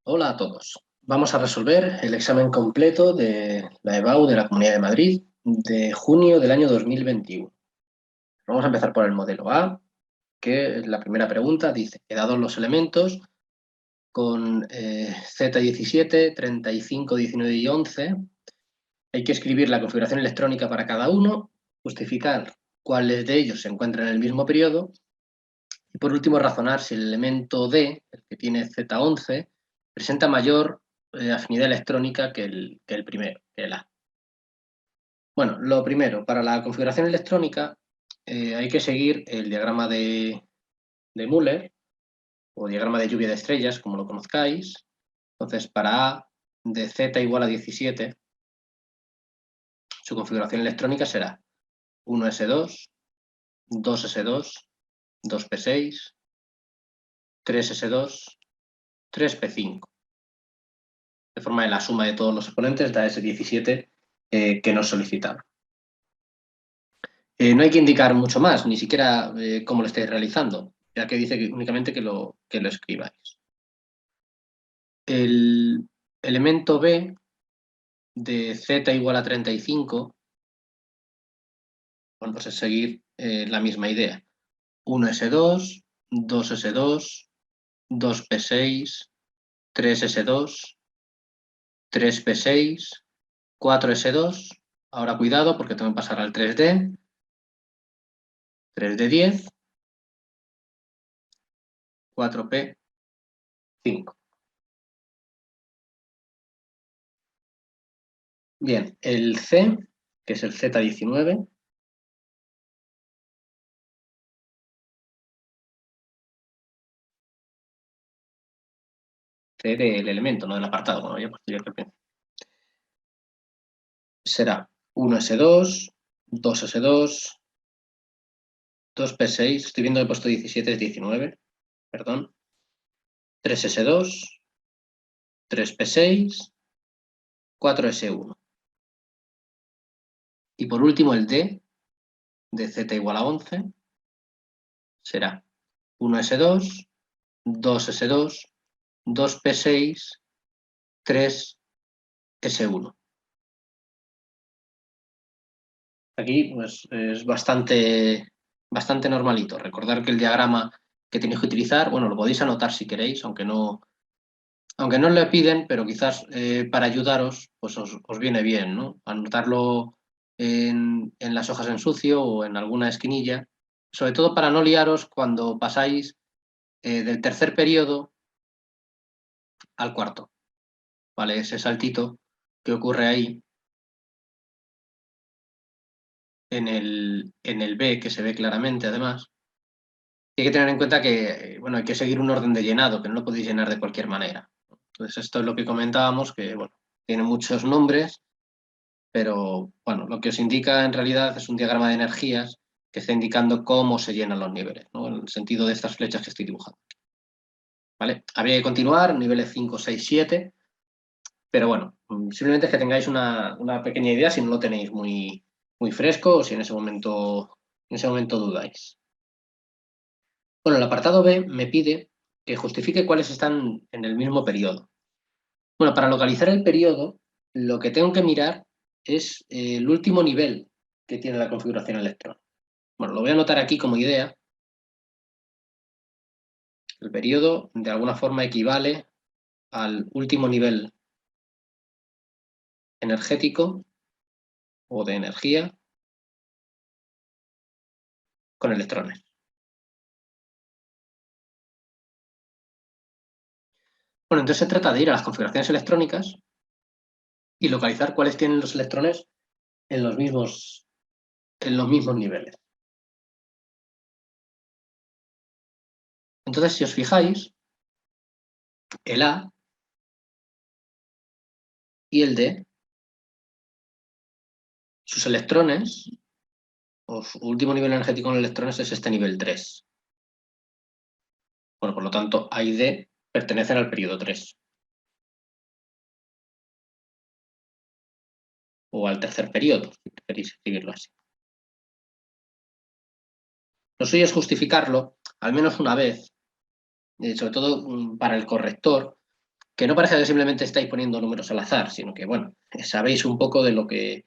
Hola a todos. Vamos a resolver el examen completo de la EBAU de la Comunidad de Madrid de junio del año 2021. Vamos a empezar por el modelo A, que la primera pregunta dice que dados los elementos con Z17, 35, 19 y 11, hay que escribir la configuración electrónica para cada uno, justificar cuáles de ellos se encuentran en el mismo periodo y por último razonar si el elemento D, el que tiene Z11, presenta mayor afinidad electrónica que el primero, que el A. Bueno, lo primero, para la configuración electrónica hay que seguir el diagrama de Müller o diagrama de lluvia de estrellas, como lo conozcáis. Entonces, para A de Z igual a 17, su configuración electrónica será 1s2, 2s2, 2p6, 3s2, 3p5. De forma que la suma de todos los exponentes da ese 17 que nos solicitaron. No hay que indicar mucho más, ni siquiera cómo lo estáis realizando, ya que dice únicamente que lo escribáis. El elemento B de Z igual a 35, bueno, pues es seguir la misma idea. 1s2, 2s2, 2p6, 3s2, 3p6, 4s2. Ahora cuidado porque tengo que pasar al 3D. 3D10, 4P5. Bien, el C, que es el Z19, C del elemento, no del apartado, bueno, ya posterior que será 1S2, 2S2, 2P6, estoy viendo que he puesto 17, es 19, perdón, 3S2, 3P6, 4S1. Y por último el D de Z igual a 11 será 1S2, 2S2, 2P6, 3S1. Aquí pues, es bastante normalito. Recordar que el diagrama que tenéis que utilizar, bueno, lo podéis anotar si queréis, aunque no le piden, pero quizás para ayudaros, pues os viene bien, ¿no? Anotarlo en las hojas en sucio o en alguna esquinilla, sobre todo para no liaros cuando pasáis del tercer periodo al cuarto, ¿vale? Ese saltito que ocurre ahí en el B, que se ve claramente además. Hay que tener en cuenta que, bueno, hay que seguir un orden de llenado, que no lo podéis llenar de cualquier manera. Entonces, esto es lo que comentábamos, que, bueno, tiene muchos nombres, pero, bueno, lo que os indica en realidad es un diagrama de energías que está indicando cómo se llenan los niveles, ¿no? En el sentido de estas flechas que estoy dibujando. ¿Vale? Habría que continuar, niveles 5, 6, 7, pero bueno, simplemente es que tengáis una pequeña idea si no lo tenéis muy fresco o si en ese momento dudáis. Bueno, el apartado B me pide que justifique cuáles están en el mismo periodo. Bueno, para localizar el periodo, lo que tengo que mirar es el último nivel que tiene la configuración electrónica. Bueno, lo voy a anotar aquí como idea. El periodo, de alguna forma, equivale al último nivel energético o de energía con electrones. Bueno, entonces se trata de ir a las configuraciones electrónicas y localizar cuáles tienen los electrones en los mismos niveles. Entonces, si os fijáis, el A y el D, sus electrones, o su último nivel energético en electrones es este nivel 3. Bueno, por lo tanto, A y D pertenecen al periodo 3. O al tercer periodo, si preferís escribirlo así. Lo suyo es justificarlo, al menos una vez, sobre todo para el corrector, que no parezca que simplemente estáis poniendo números al azar, sino que, bueno, sabéis un poco de lo que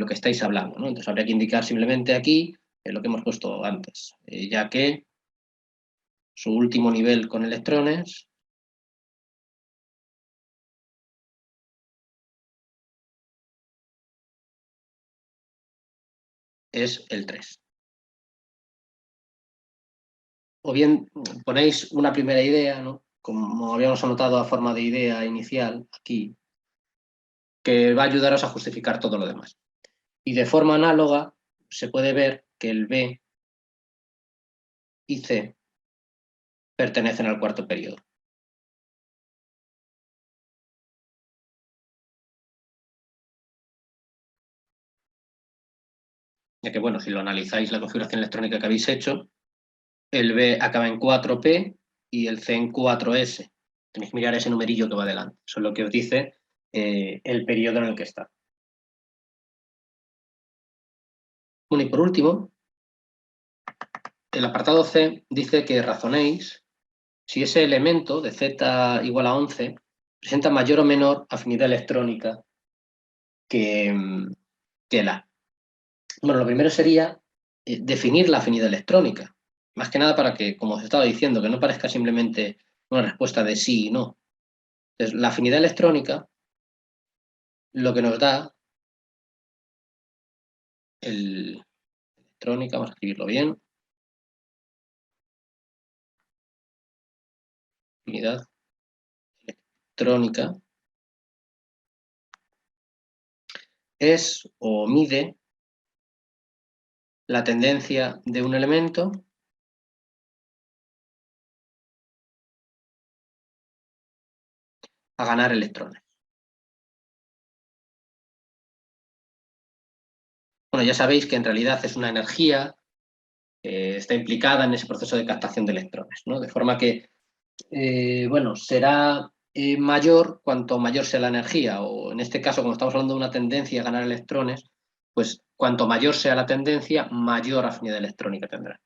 estáis hablando, ¿no? Entonces habría que indicar simplemente aquí lo que hemos puesto antes, ya que su último nivel con electrones es el 3. O bien ponéis una primera idea, ¿no? Como habíamos anotado a forma de idea inicial aquí, que va a ayudaros a justificar todo lo demás. Y de forma análoga se puede ver que el B y C pertenecen al cuarto periodo. Ya que, bueno, si lo analizáis la configuración electrónica que habéis hecho, el B acaba en 4P y el C en 4S. Tenéis que mirar ese numerillo que va adelante. Eso es lo que os dice el periodo en el que está. Bueno, y por último, el apartado C dice que razonéis si ese elemento de Z igual a 11 presenta mayor o menor afinidad electrónica que, que el A. Bueno, lo primero sería definir la afinidad electrónica. Más que nada para que, como os estaba diciendo, que no parezca simplemente una respuesta de sí y no. Entonces, la afinidad electrónica lo que nos da electrónica, vamos a escribirlo bien, afinidad electrónica es o mide la tendencia de un elemento a ganar electrones. Bueno, ya sabéis que en realidad es una energía que está implicada en ese proceso de captación de electrones, ¿no? De forma que, bueno, será mayor cuanto mayor sea la energía, o en este caso, como estamos hablando de una tendencia a ganar electrones, pues cuanto mayor sea la tendencia, mayor afinidad electrónica tendrá.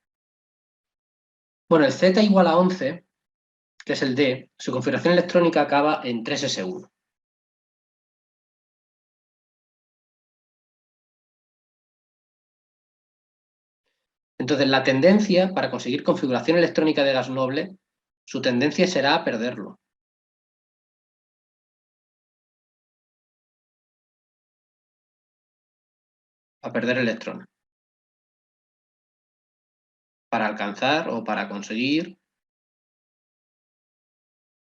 Bueno, el Z igual a 11, que es el D, su configuración electrónica acaba en 3s1. Entonces, la tendencia para conseguir configuración electrónica de gas noble, su tendencia será a perderlo, a perder electrones, para alcanzar o para conseguir,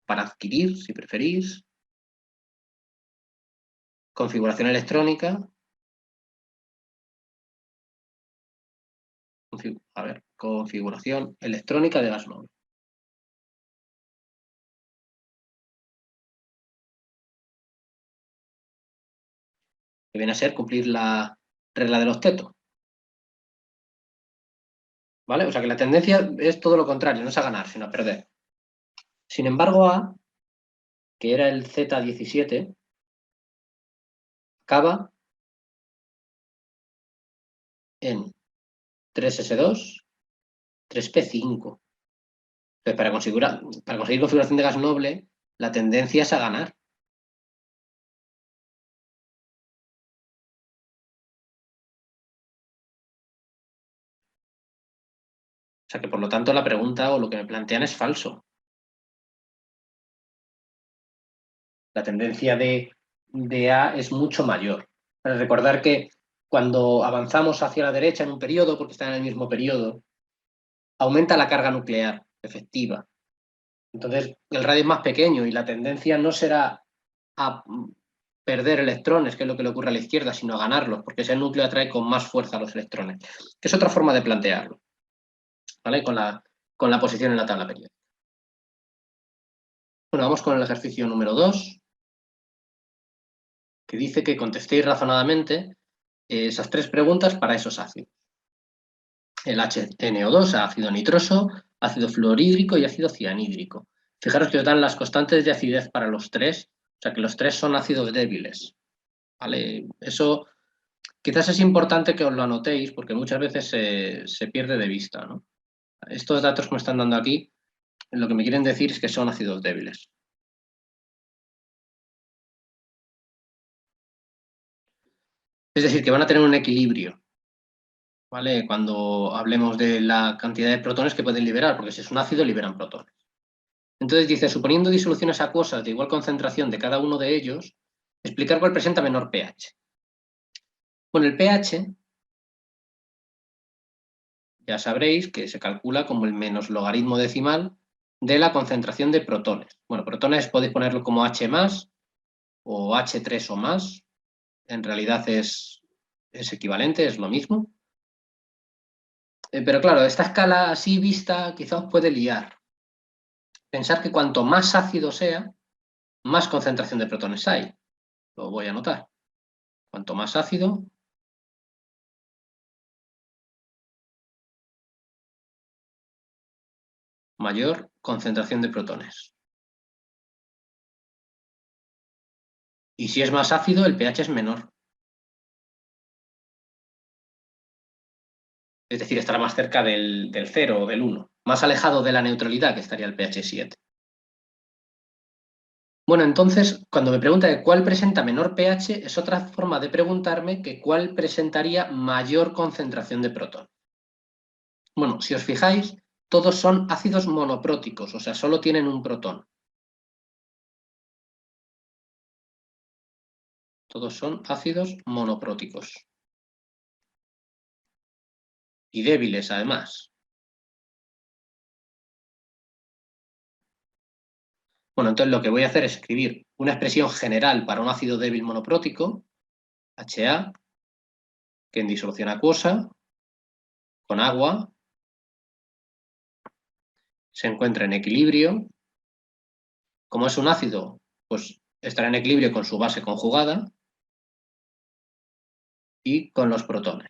para adquirir, si preferís, configuración electrónica, configuración electrónica de gas noble. Que viene a ser cumplir la regla del octeto. ¿Vale? O sea que la tendencia es todo lo contrario, no es a ganar, sino a perder. Sin embargo, A, que era el Z17, acaba en 3s2, 3p5. Entonces, para conseguir configuración de gas noble, la tendencia es a ganar. O sea que, por lo tanto, la pregunta o lo que me plantean es falso. La tendencia de A es mucho mayor. Para recordar que cuando avanzamos hacia la derecha en un periodo, porque está en el mismo periodo, aumenta la carga nuclear efectiva. Entonces, el radio es más pequeño y la tendencia no será a perder electrones, que es lo que le ocurre a la izquierda, sino a ganarlos, porque ese núcleo atrae con más fuerza a los electrones. Que es otra forma de plantearlo, ¿vale? Con la posición en la tabla periódica. Bueno, vamos con el ejercicio número 2, que dice que contestéis razonadamente esas tres preguntas para esos ácidos. El HNO2, ácido nitroso, ácido fluorhídrico y ácido cianhídrico. Fijaros que os dan las constantes de acidez para los tres, o sea que los tres son ácidos débiles. ¿Vale? Eso quizás es importante que os lo anotéis porque muchas veces se pierde de vista, ¿no? Estos datos que me están dando aquí, lo que me quieren decir es que son ácidos débiles. Es decir, que van a tener un equilibrio, ¿vale? Cuando hablemos de la cantidad de protones que pueden liberar, porque si es un ácido, liberan protones. Entonces dice, suponiendo disoluciones acuosas de igual concentración de cada uno de ellos, explicar cuál presenta menor pH. Bueno, el pH ya sabréis que se calcula como el menos logaritmo decimal de la concentración de protones. Bueno, protones podéis ponerlo como H más o H3 o más. En realidad es equivalente, es lo mismo. Pero claro, esta escala así vista quizá os puede liar. Pensar que cuanto más ácido sea, más concentración de protones hay. Lo voy a anotar. Cuanto más ácido, mayor concentración de protones. Y si es más ácido, el pH es menor. Es decir, estará más cerca del 0 o del 1. Más alejado de la neutralidad, que estaría el pH 7. Bueno, entonces, cuando me pregunta de cuál presenta menor pH, es otra forma de preguntarme que cuál presentaría mayor concentración de protón. Bueno, si os fijáis, todos son ácidos monopróticos, o sea, solo tienen un protón. Todos son ácidos monopróticos. Y débiles, además. Bueno, entonces lo que voy a hacer es escribir una expresión general para un ácido débil monoprótico, HA, que en disolución acuosa, con agua, se encuentra en equilibrio. Como es un ácido, pues estará en equilibrio con su base conjugada y con los protones.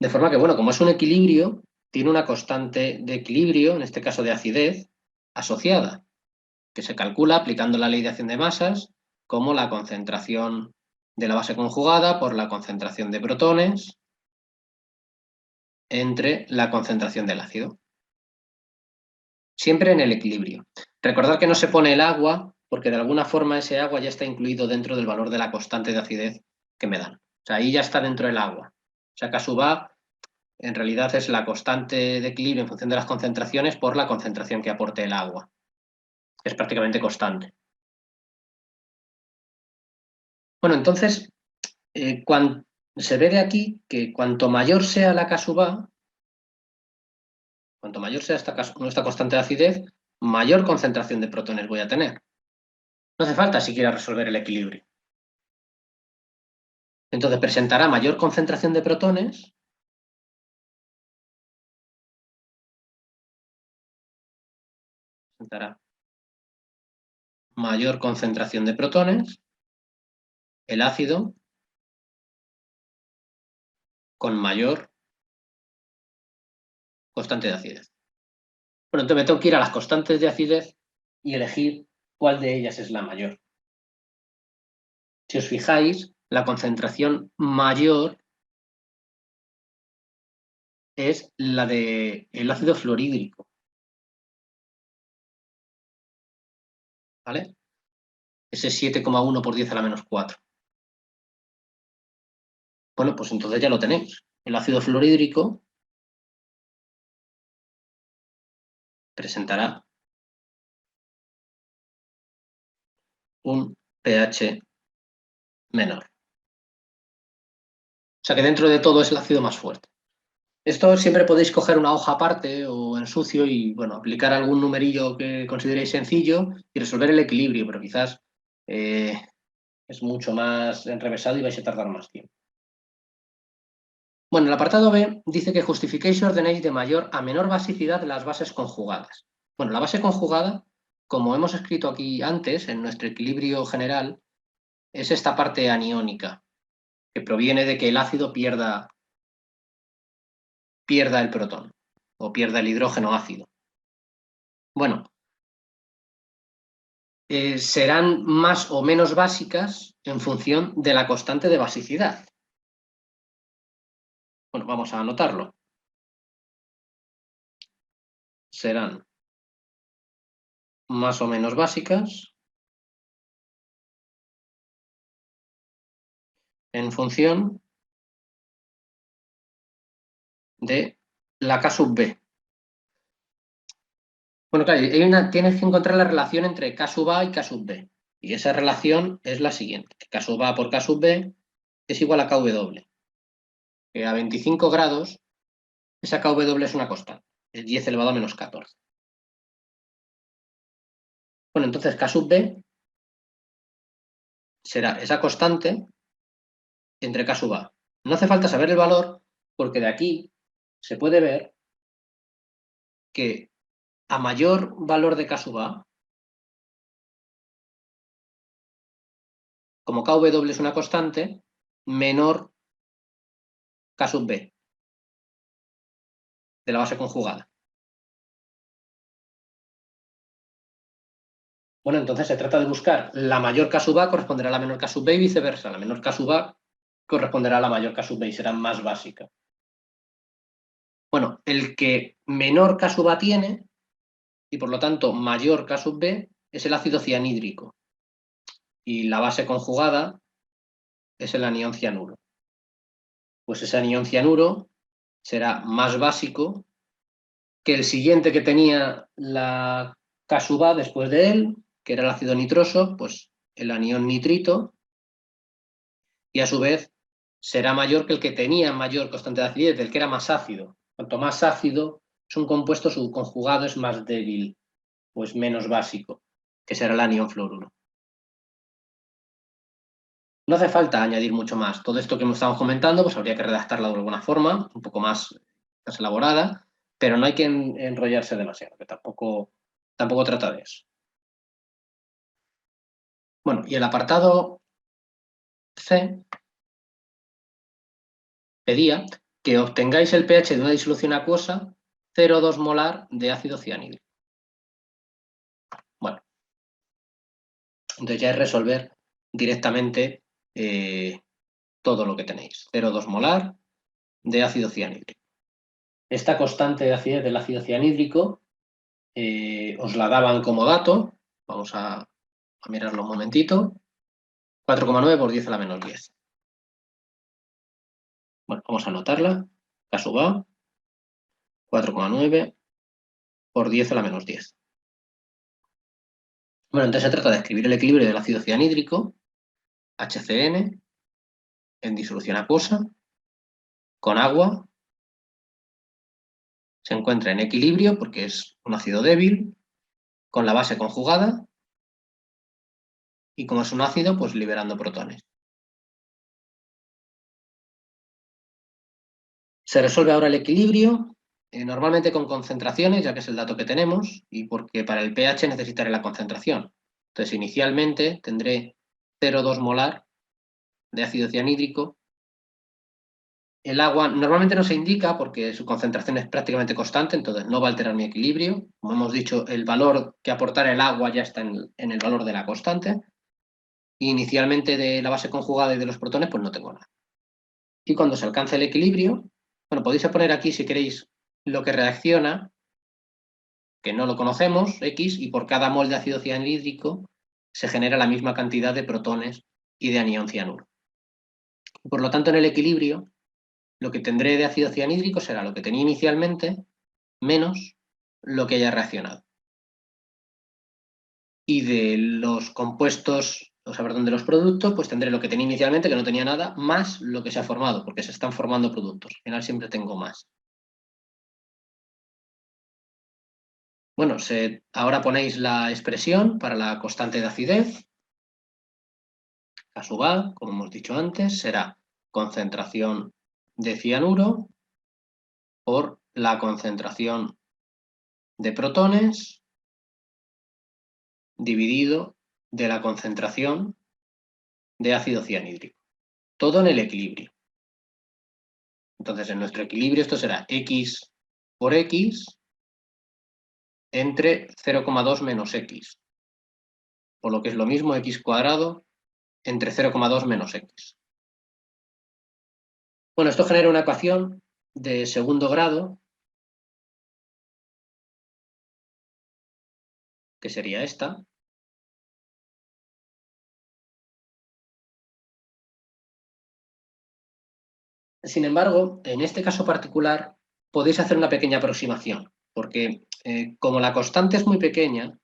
De forma que, bueno, como es un equilibrio, tiene una constante de equilibrio, en este caso de acidez, asociada, que se calcula aplicando la ley de acción de masas como la concentración de la base conjugada por la concentración de protones entre la concentración del ácido. Siempre en el equilibrio. Recordad que no se pone el agua porque de alguna forma ese agua ya está incluido dentro del valor de la constante de acidez que me dan. O sea, ahí ya está dentro del agua. O sea, que a su va en realidad es la constante de equilibrio en función de las concentraciones por la concentración que aporte el agua, que es prácticamente constante. Bueno, entonces, se ve de aquí que cuanto mayor sea la K sub A, cuanto mayor sea esta constante de acidez, mayor concentración de protones voy a tener. No hace falta siquiera resolver el equilibrio. Entonces presentará mayor concentración de protones presentará mayor concentración de protones, el ácido con mayor constante de acidez. Bueno, entonces me tengo que ir a las constantes de acidez y elegir cuál de ellas es la mayor. Si os fijáis, la concentración mayor es la del ácido fluorhídrico, ¿vale? Ese 7,1 por 10 a la menos 4. Bueno, pues entonces ya lo tenéis. El ácido fluorhídrico presentará un pH menor. O sea que dentro de todo es el ácido más fuerte. Esto siempre podéis coger una hoja aparte o en sucio y, bueno, aplicar algún numerillo que consideréis sencillo y resolver el equilibrio, pero quizás eh, es mucho más enrevesado y vais a tardar más tiempo. Bueno, el apartado B dice que justifiquéis y ordenéis de mayor a menor basicidad las bases conjugadas. Bueno, la base conjugada, como hemos escrito aquí antes, en nuestro equilibrio general, es esta parte aniónica, que proviene de que el ácido pierda el protón o pierda el hidrógeno ácido. Bueno, serán más o menos básicas en función de la constante de basicidad. Bueno, vamos a anotarlo. Serán más o menos básicas en función de la K sub B. Bueno, claro, tienes que encontrar la relación entre K sub A y K sub B. Y esa relación es la siguiente. K sub A por K sub B es igual a KW. Que a 25 grados, esa KW es una constante. Es 10 elevado a menos 14. Bueno, entonces K sub B será esa constante entre K sub A. No hace falta saber el valor porque de aquí se puede ver que a mayor valor de K sub A, como KW es una constante, menor K sub B de la base conjugada. Bueno, entonces se trata de buscar la mayor K sub A corresponderá a la menor K sub B y viceversa. La menor K sub A corresponderá a la mayor K sub B y será más básica. Bueno, el que menor K sub A tiene y por lo tanto mayor K sub B es el ácido cianhídrico y la base conjugada es el anión cianuro. Pues ese anión cianuro será más básico que el siguiente que tenía la K sub A después de él, que era el ácido nitroso, pues el anión nitrito, y a su vez será mayor que el que tenía mayor constante de acidez, el que era más ácido. Cuanto más ácido es un compuesto, su conjugado es más débil, pues menos básico, que será el anión fluoruro. No hace falta añadir mucho más. Todo esto que estamos comentando, pues habría que redactarlo de alguna forma, un poco más elaborada, pero no hay que enrollarse demasiado, que tampoco trata de eso. Bueno, y el apartado C pedía que obtengáis el pH de una disolución acuosa 0,2 molar de ácido cianhídrico. Bueno, entonces ya es resolver directamente todo lo que tenéis. 0,2 molar de ácido cianhídrico. Esta constante de acidez del ácido cianhídrico os la daban como dato. Vamos a mirarlo un momentito. 4,9 por 10 a la menos 10. Bueno, vamos a anotarla. K sub A, 4,9 por 10 a la menos 10. Bueno, entonces se trata de escribir el equilibrio del ácido cianhídrico, HCN, en disolución acuosa, con agua. Se encuentra en equilibrio porque es un ácido débil, con la base conjugada, y como es un ácido, pues liberando protones. Se resuelve ahora el equilibrio, normalmente con concentraciones, ya que es el dato que tenemos, y porque para el pH necesitaré la concentración. Entonces, inicialmente tendré 0,2 molar de ácido cianhídrico. El agua normalmente no se indica porque su concentración es prácticamente constante, entonces no va a alterar mi equilibrio. Como hemos dicho, el valor que aportará el agua ya está en el valor de la constante. Inicialmente de la base conjugada y de los protones, pues no tengo nada. Y cuando se alcance el equilibrio, bueno, podéis poner aquí si queréis lo que reacciona, que no lo conocemos, X, y por cada mol de ácido cianhídrico se genera la misma cantidad de protones y de anión cianuro. Por lo tanto, en el equilibrio, lo que tendré de ácido cianhídrico será lo que tenía inicialmente menos lo que haya reaccionado. Y de los compuestos, o sea, perdón, de los productos, pues tendré lo que tenía inicialmente, que no tenía nada, más lo que se ha formado, porque se están formando productos. Al final siempre tengo más. Bueno, ahora ponéis la expresión para la constante de acidez. K sub A, como hemos dicho antes, será concentración de cianuro por la concentración de protones dividido de la concentración de ácido cianhídrico. Todo en el equilibrio. Entonces, en nuestro equilibrio esto será X por X entre 0,2 menos X. O lo que es lo mismo, X cuadrado entre 0,2 menos X. Bueno, esto genera una ecuación de segundo grado, que sería esta. Sin embargo, en este caso particular, podéis hacer una pequeña aproximación, porque como la constante es muy pequeña,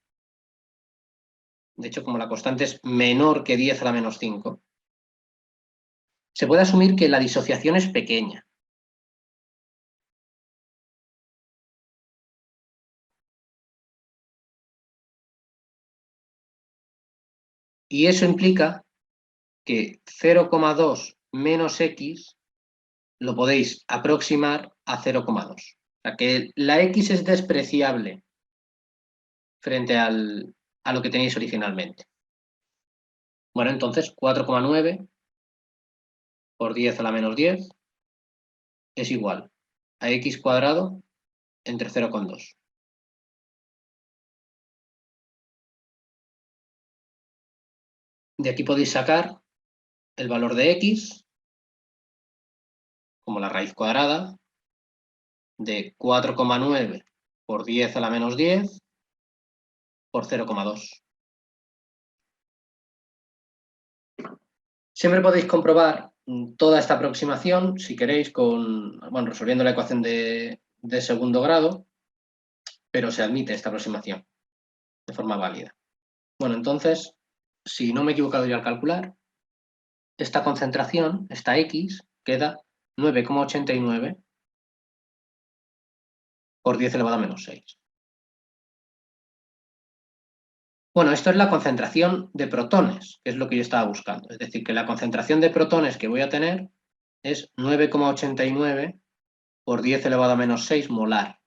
de hecho, como la constante es menor que 10 a la menos 5, se puede asumir que la disociación es pequeña. Y eso implica que 0,2 menos x lo podéis aproximar a 0,2. O sea, que la x es despreciable frente a lo que tenéis originalmente. Bueno, entonces 4,9 por 10 a la menos 10 es igual a x cuadrado entre 0,2. De aquí podéis sacar el valor de x como la raíz cuadrada de 4,9 por 10 a la menos 10 por 0,2. Siempre podéis comprobar toda esta aproximación, si queréis, resolviendo la ecuación de segundo grado, pero se admite esta aproximación de forma válida. Bueno, entonces, si no me he equivocado yo al calcular, esta concentración, esta X, queda 9,89 por 10 elevado a menos 6. Bueno, esto es la concentración de protones, que es lo que yo estaba buscando. Es decir, que la concentración de protones que voy a tener es 9,89 por 10 elevado a menos 6 molar.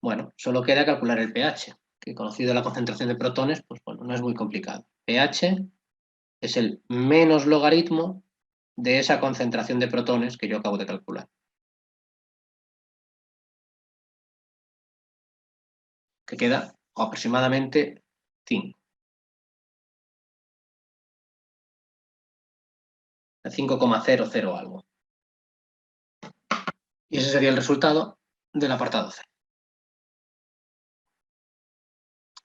Bueno, solo queda calcular el pH, que conocido la concentración de protones, pues bueno, no es muy complicado. pH es el menos logaritmo de esa concentración de protones que yo acabo de calcular, que queda aproximadamente 5. 5,00 algo. Y ese sería el resultado del apartado C.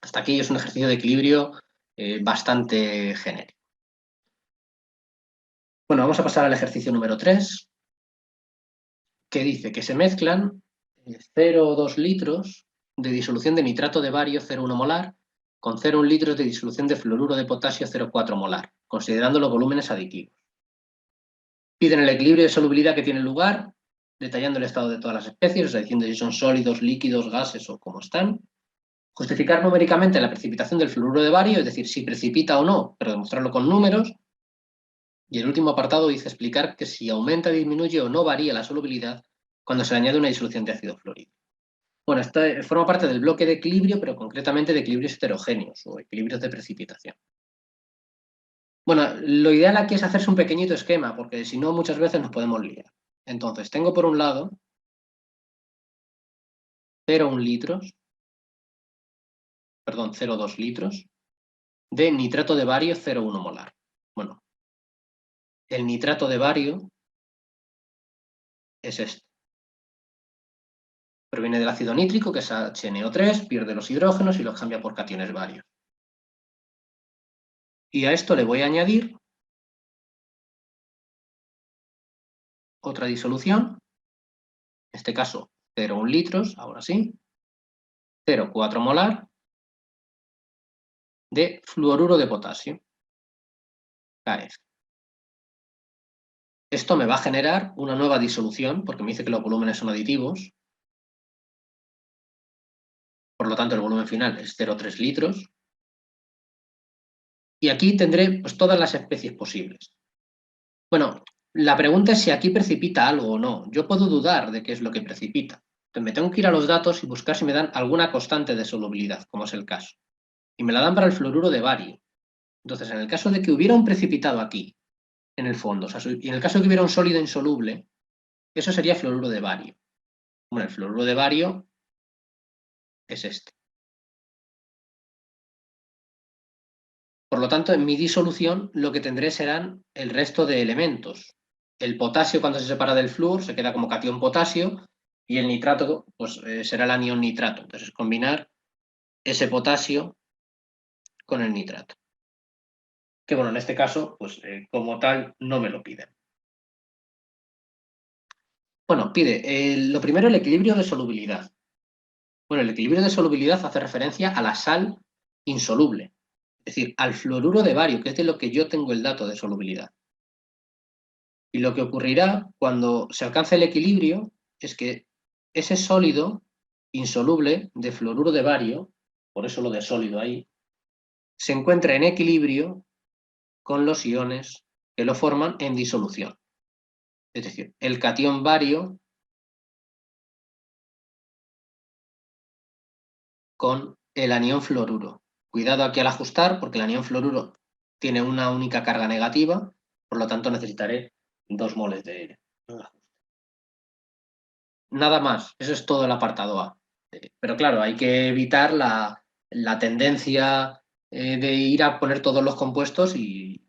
Hasta aquí es un ejercicio de equilibrio bastante genérico. Bueno, vamos a pasar al ejercicio número 3, que dice que se mezclan 0,2 litros de disolución de nitrato de bario 0,1 molar con 0,1 litros de disolución de fluoruro de potasio 0,4 molar, considerando los volúmenes aditivos. Piden el equilibrio de solubilidad que tiene lugar, detallando el estado de todas las especies, o sea, diciendo si son sólidos, líquidos, gases o cómo están. Justificar numéricamente la precipitación del fluoruro de bario, es decir, si precipita o no, pero demostrarlo con números. Y el último apartado dice explicar que si aumenta, disminuye o no varía la solubilidad cuando se le añade una disolución de ácido fluorhídrico. Bueno, esto forma parte del bloque de equilibrio, pero concretamente de equilibrios heterogéneos o equilibrios de precipitación. Bueno, lo ideal aquí es hacerse un pequeñito esquema, porque si no muchas veces nos podemos liar. Entonces, tengo por un lado 0,1 litros, perdón, 0,2 litros de nitrato de bario 0,1 molar. Bueno, el nitrato de bario es este. Proviene del ácido nítrico, que es HNO3, pierde los hidrógenos y los cambia por cationes barios. Y a esto le voy a añadir otra disolución, en este caso 0,1 litros, ahora sí, 0,4 molar de fluoruro de potasio, KF. Esto me va a generar una nueva disolución, porque me dice que los volúmenes son aditivos, por lo tanto el volumen final es 0,3 litros, y aquí tendré pues, todas las especies posibles. Bueno, la pregunta es si aquí precipita algo o no. Yo puedo dudar de qué es lo que precipita. Entonces me tengo que ir a los datos y buscar si me dan alguna constante de solubilidad, como es el caso. Y me la dan para el fluoruro de bario. Entonces, en el caso de que hubiera un precipitado aquí, en el fondo, o sea, y en el caso de que hubiera un sólido insoluble, eso sería fluoruro de bario. Bueno, el fluoruro de bario es este. Por lo tanto, en mi disolución lo que tendré serán el resto de elementos. El potasio, cuando se separa del flúor, se queda como catión potasio, y el nitrato pues, será el anión nitrato. Entonces, combinar ese potasio con el nitrato. que bueno, en este caso, pues como tal, no me lo piden. Bueno, pide lo primero, el equilibrio de solubilidad. Bueno, el equilibrio de solubilidad hace referencia a la sal insoluble, es decir, al fluoruro de bario, que es de lo que yo tengo el dato de solubilidad. Y lo que ocurrirá cuando se alcance el equilibrio es que ese sólido insoluble de fluoruro de bario, por eso lo de sólido ahí, se encuentra en equilibrio con los iones que lo forman en disolución. Es decir, el catión bario con el anión fluoruro. Cuidado aquí al ajustar, porque el anión fluoruro tiene una única carga negativa, por lo tanto necesitaré 2 moles de él. Nada más, eso es todo el apartado A. Pero claro, hay que evitar la tendencia de ir a poner todos los compuestos y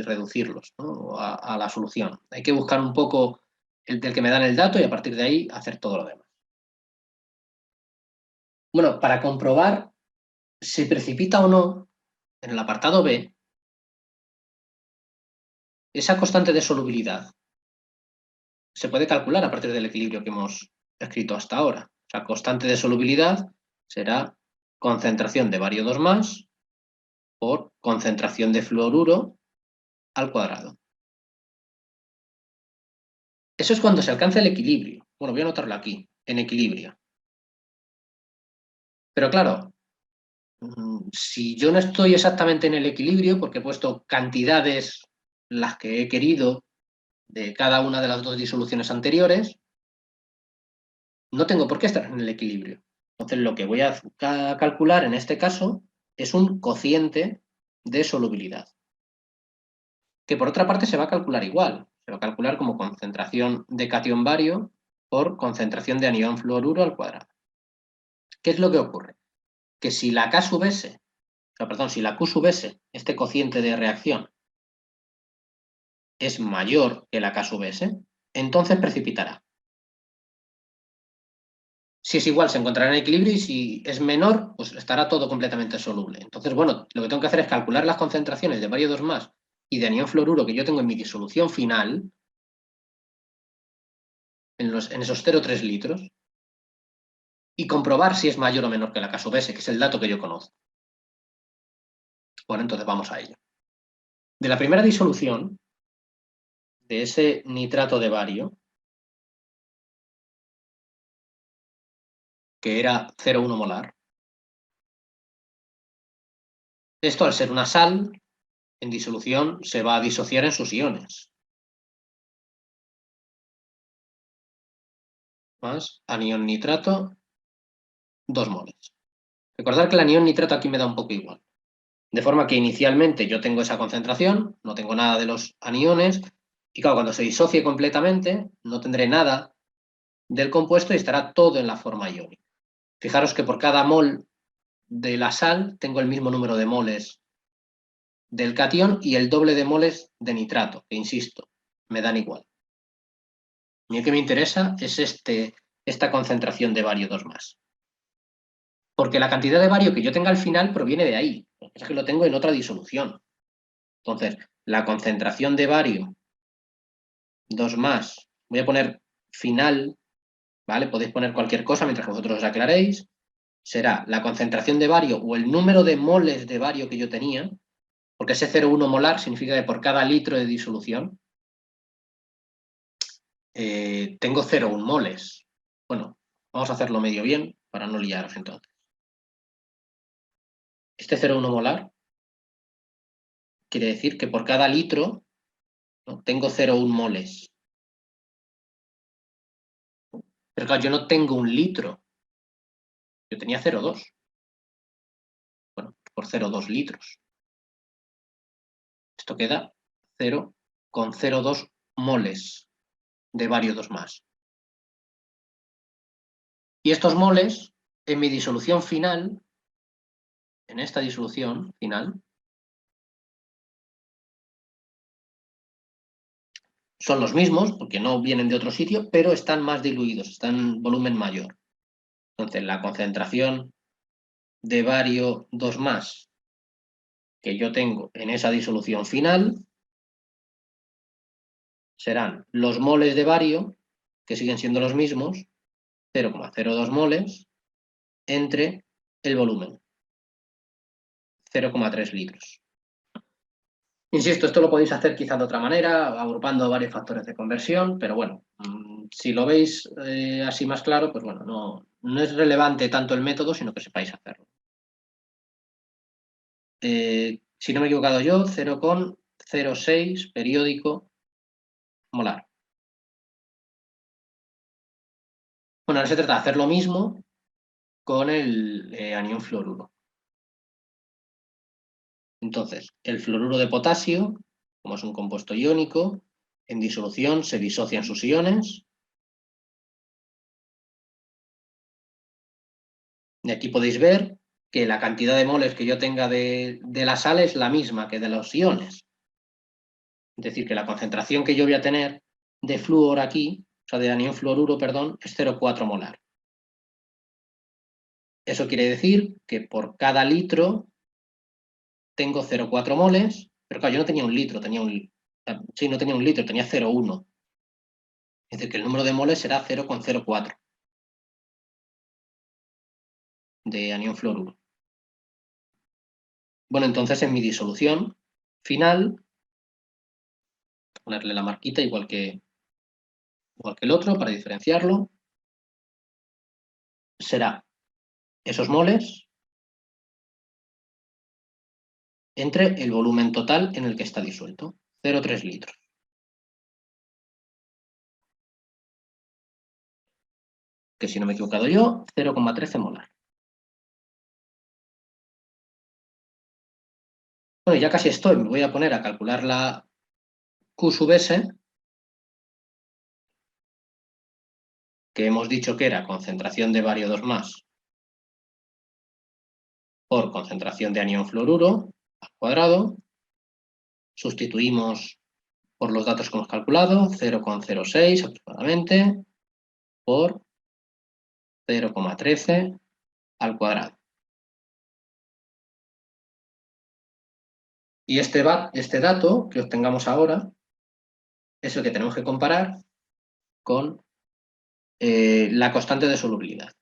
reducirlos, ¿no? a la solución. Hay que buscar un poco el del que me dan el dato y a partir de ahí hacer todo lo demás. Bueno, para comprobar si precipita o no, en el apartado B, esa constante de solubilidad se puede calcular a partir del equilibrio que hemos escrito hasta ahora. O sea, constante de solubilidad será concentración de bario 2 más por concentración de fluoruro al cuadrado. Eso es cuando se alcanza el equilibrio. Bueno, voy a anotarlo aquí, en equilibrio. Pero claro, si yo no estoy exactamente en el equilibrio, porque he puesto cantidades las que he querido de cada una de las dos disoluciones anteriores, no tengo por qué estar en el equilibrio. Entonces, lo que voy a calcular en este caso es un cociente de solubilidad, que por otra parte se va a calcular igual. Se va a calcular como concentración de catión bario por concentración de anión fluoruro al cuadrado. ¿Qué es lo que ocurre? Que si la K sub S, si la Q sub S, este cociente de reacción, es mayor que la K sub S, entonces precipitará. Si es igual, se encontrará en equilibrio y si es menor, pues estará todo completamente soluble. Entonces, bueno, lo que tengo que hacer es calcular las concentraciones de bario 2 más y de anión fluoruro que yo tengo en mi disolución final, en esos 0,3 litros, y comprobar si es mayor o menor que la K sub S, que es el dato que yo conozco. Bueno, entonces vamos a ello. De la primera disolución, de ese nitrato de bario, que era 0,1 molar, esto al ser una sal, en disolución se va a disociar en sus iones. Más anión nitrato, 2 moles. Recordad que el anión nitrato aquí me da un poco igual. De forma que inicialmente yo tengo esa concentración, no tengo nada de los aniones, y claro, cuando se disocie completamente, no tendré nada del compuesto y estará todo en la forma iónica. Fijaros que por cada mol de la sal tengo el mismo número de moles del catión y el doble de moles de nitrato, que insisto, me dan igual. A mí lo que me interesa es esta concentración de bario 2 más. Porque la cantidad de bario que yo tenga al final proviene de ahí, es que lo tengo en otra disolución. Entonces, la concentración de bario 2 más, voy a poner final, ¿vale? Podéis poner cualquier cosa mientras que vosotros os aclaréis. Será la concentración de bario o el número de moles de bario que yo tenía, porque ese 0,1 molar significa que por cada litro de disolución tengo 0,1 moles. Bueno, vamos a hacerlo medio bien para no liaros entonces. Este 0,1 molar quiere decir que por cada litro, ¿no?, tengo 0,1 moles. Pero claro, yo no tengo un litro. Yo tenía 0,2. Bueno, por 0,2 litros. Esto queda 0,02 moles de bario 2 más. Y estos moles, en mi disolución final, en esta disolución final, son los mismos, porque no vienen de otro sitio, pero están más diluidos, están en volumen mayor. Entonces, la concentración de bario 2 más que yo tengo en esa disolución final serán los moles de bario, que siguen siendo los mismos, 0,02 moles, entre el volumen, 0,3 litros. Insisto, esto lo podéis hacer quizá de otra manera, agrupando varios factores de conversión, pero bueno, si lo veis así más claro, pues bueno, no es relevante tanto el método, sino que sepáis hacerlo. Si no me he equivocado yo, 0,06 periódico molar. Bueno, ahora se trata de hacer lo mismo con el anión fluoruro. Entonces, el fluoruro de potasio, como es un compuesto iónico, en disolución se disocian sus iones. Y aquí podéis ver que la cantidad de moles que yo tenga de la sal es la misma que de los iones. Es decir, que la concentración que yo voy a tener de flúor aquí, o sea, de anión fluoruro, perdón, es 0,4 molar. Eso quiere decir que por cada litro tengo 0,4 moles, pero claro, yo no tenía un litro, no tenía un litro, tenía 0,1. Es decir, que el número de moles será 0,04 de anión fluoruro. Bueno, entonces en mi disolución final, ponerle la marquita igual que el otro para diferenciarlo, será esos moles entre el volumen total en el que está disuelto, 0,3 litros. Que si no me he equivocado yo, 0,13 molar. Bueno, ya casi estoy, me voy a poner a calcular la Q sub S, que hemos dicho que era concentración de bario 2 más por concentración de anión fluoruro al cuadrado. Sustituimos por los datos que hemos calculado, 0,06 aproximadamente, por 0,13 al cuadrado. Y este dato que obtengamos ahora es el que tenemos que comparar con la constante de solubilidad.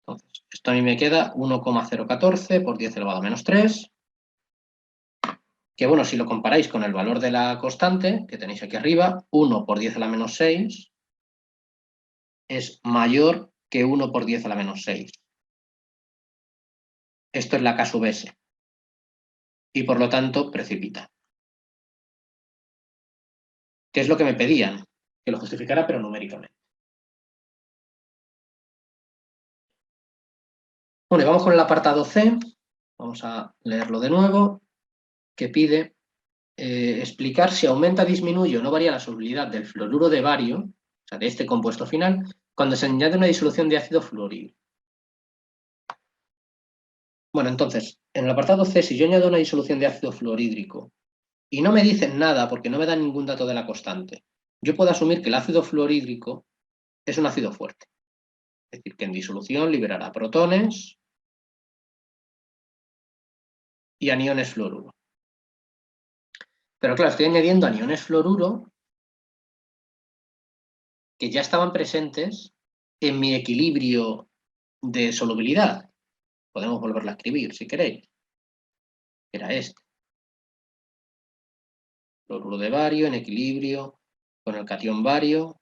Entonces, esto a mí me queda 1,014 por 10 elevado a menos 3, que bueno, si lo comparáis con el valor de la constante, que tenéis aquí arriba, 1 por 10 a la menos 6, es mayor que 1 por 10 a la menos 6. Esto es la K sub S. Y por lo tanto, precipita. ¿Qué es lo que me pedían? Que lo justificara, pero numéricamente. Bueno, y vamos con el apartado C. Vamos a leerlo de nuevo, que pide explicar si aumenta, disminuye o no varía la solubilidad del fluoruro de bario, o sea, de este compuesto final, cuando se añade una disolución de ácido fluorhídrico. Bueno, entonces, en el apartado C, si yo añado una disolución de ácido fluorhídrico y no me dicen nada porque no me dan ningún dato de la constante, yo puedo asumir que el ácido fluorhídrico es un ácido fuerte. Es decir, que en disolución liberará protones y aniones fluoruro. Pero claro, estoy añadiendo aniones fluoruro que ya estaban presentes en mi equilibrio de solubilidad. Podemos volverlo a escribir si queréis. Era este. Fluoruro de bario en equilibrio con el catión bario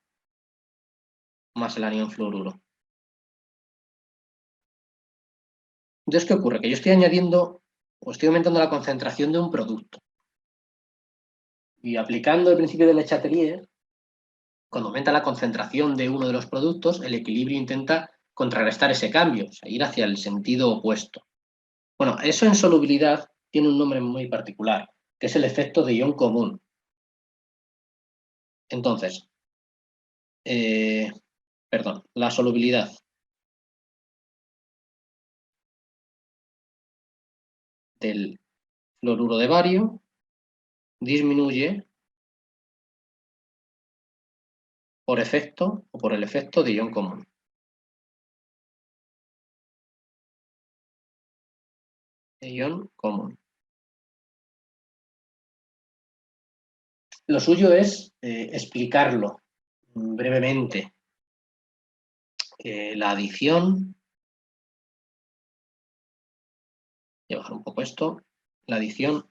más el anión fluoruro. Entonces, ¿qué ocurre? Que yo estoy añadiendo o estoy aumentando la concentración de un producto. Y aplicando el principio de Le Chatelier, cuando aumenta la concentración de uno de los productos, el equilibrio intenta contrarrestar ese cambio, o sea, ir hacia el sentido opuesto. Bueno, eso en solubilidad tiene un nombre muy particular, que es el efecto de ion común. Entonces, la solubilidad del fluoruro de bario disminuye por efecto o por el efecto de ion común. De ion común. Lo suyo es explicarlo brevemente. La adición, voy a bajar un poco esto, la adición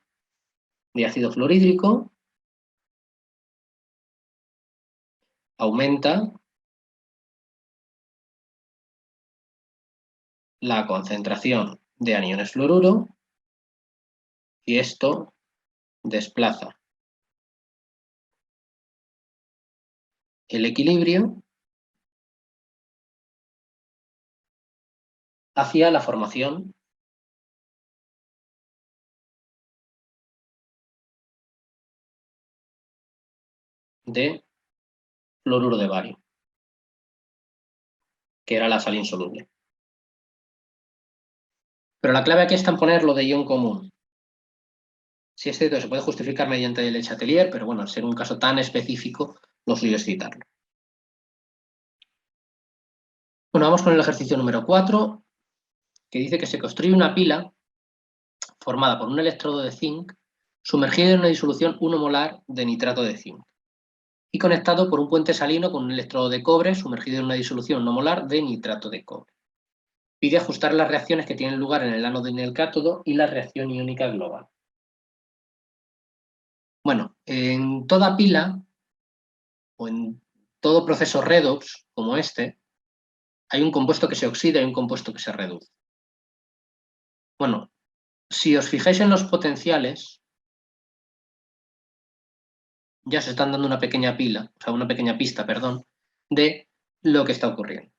de ácido fluorhídrico aumenta la concentración de aniones fluoruro y esto desplaza el equilibrio hacia la formación de fluoruro de bario, que era la sal insoluble. Pero la clave aquí está en poner lo de ion común. Si es cierto que se puede justificar mediante el Le Chatelier, pero bueno, al ser un caso tan específico, lo suyo es citarlo. Bueno, vamos con el ejercicio número 4, que dice que se construye una pila formada por un electrodo de zinc sumergido en una disolución 1 molar de nitrato de zinc y conectado por un puente salino con un electrodo de cobre sumergido en una disolución 1 molar de nitrato de cobre. Pide ajustar las reacciones que tienen lugar en el ánodo y en el cátodo y la reacción iónica global. Bueno, en toda pila o en todo proceso redox como este, hay un compuesto que se oxida y un compuesto que se reduce. Bueno, si os fijáis en los potenciales, ya se están dando una pequeña una pequeña pista, perdón, de lo que está ocurriendo.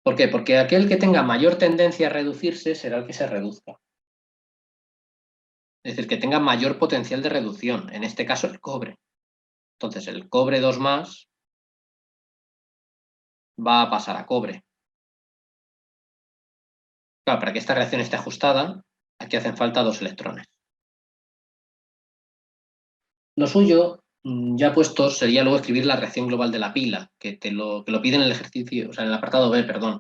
¿Por qué? Porque aquel que tenga mayor tendencia a reducirse será el que se reduzca. Es decir, que tenga mayor potencial de reducción, en este caso el cobre. Entonces el cobre 2 más va a pasar a cobre. Claro, para que esta reacción esté ajustada, aquí hacen falta 2 electrones. Lo suyo, ya puestos, sería luego escribir la reacción global de la pila, que lo pide en el ejercicio, o sea, en el apartado B, perdón.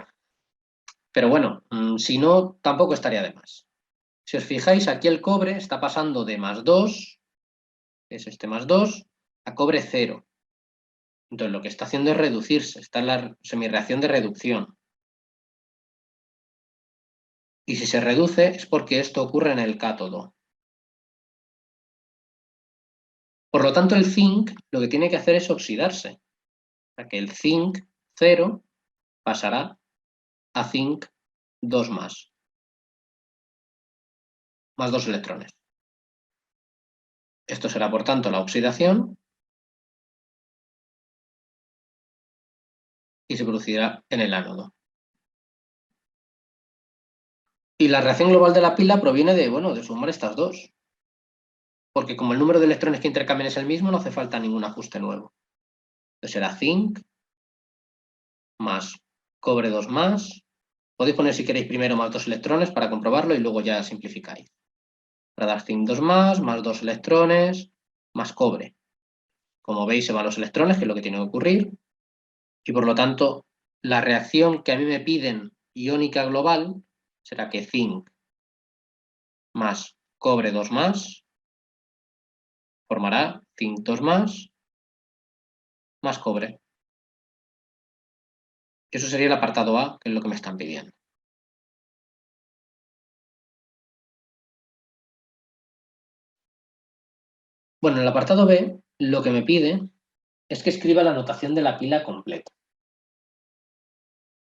Pero bueno, si no, tampoco estaría de más. Si os fijáis, aquí el cobre está pasando de +2, que es este +2, a cobre 0. Entonces lo que está haciendo es reducirse, está en la semirreacción de reducción. Y si se reduce es porque esto ocurre en el cátodo. Por lo tanto, el zinc lo que tiene que hacer es oxidarse. O sea que el zinc 0 pasará a zinc 2 más 2 electrones. Esto será, por tanto, la oxidación y se producirá en el ánodo. Y la reacción global de la pila proviene de sumar estas dos. Porque como el número de electrones que intercambian es el mismo, no hace falta ningún ajuste nuevo. Entonces será zinc más cobre 2 más. Podéis poner si queréis primero más 2 electrones para comprobarlo y luego ya simplificáis. Para dar zinc 2 más 2 electrones, más cobre. Como veis se van los electrones, que es lo que tiene que ocurrir. Y por lo tanto, la reacción que a mí me piden iónica global será que zinc más cobre 2 más formará zinc 2 más cobre. Eso sería el apartado A, que es lo que me están pidiendo. Bueno, en el apartado B, lo que me pide es que escriba la notación de la pila completa.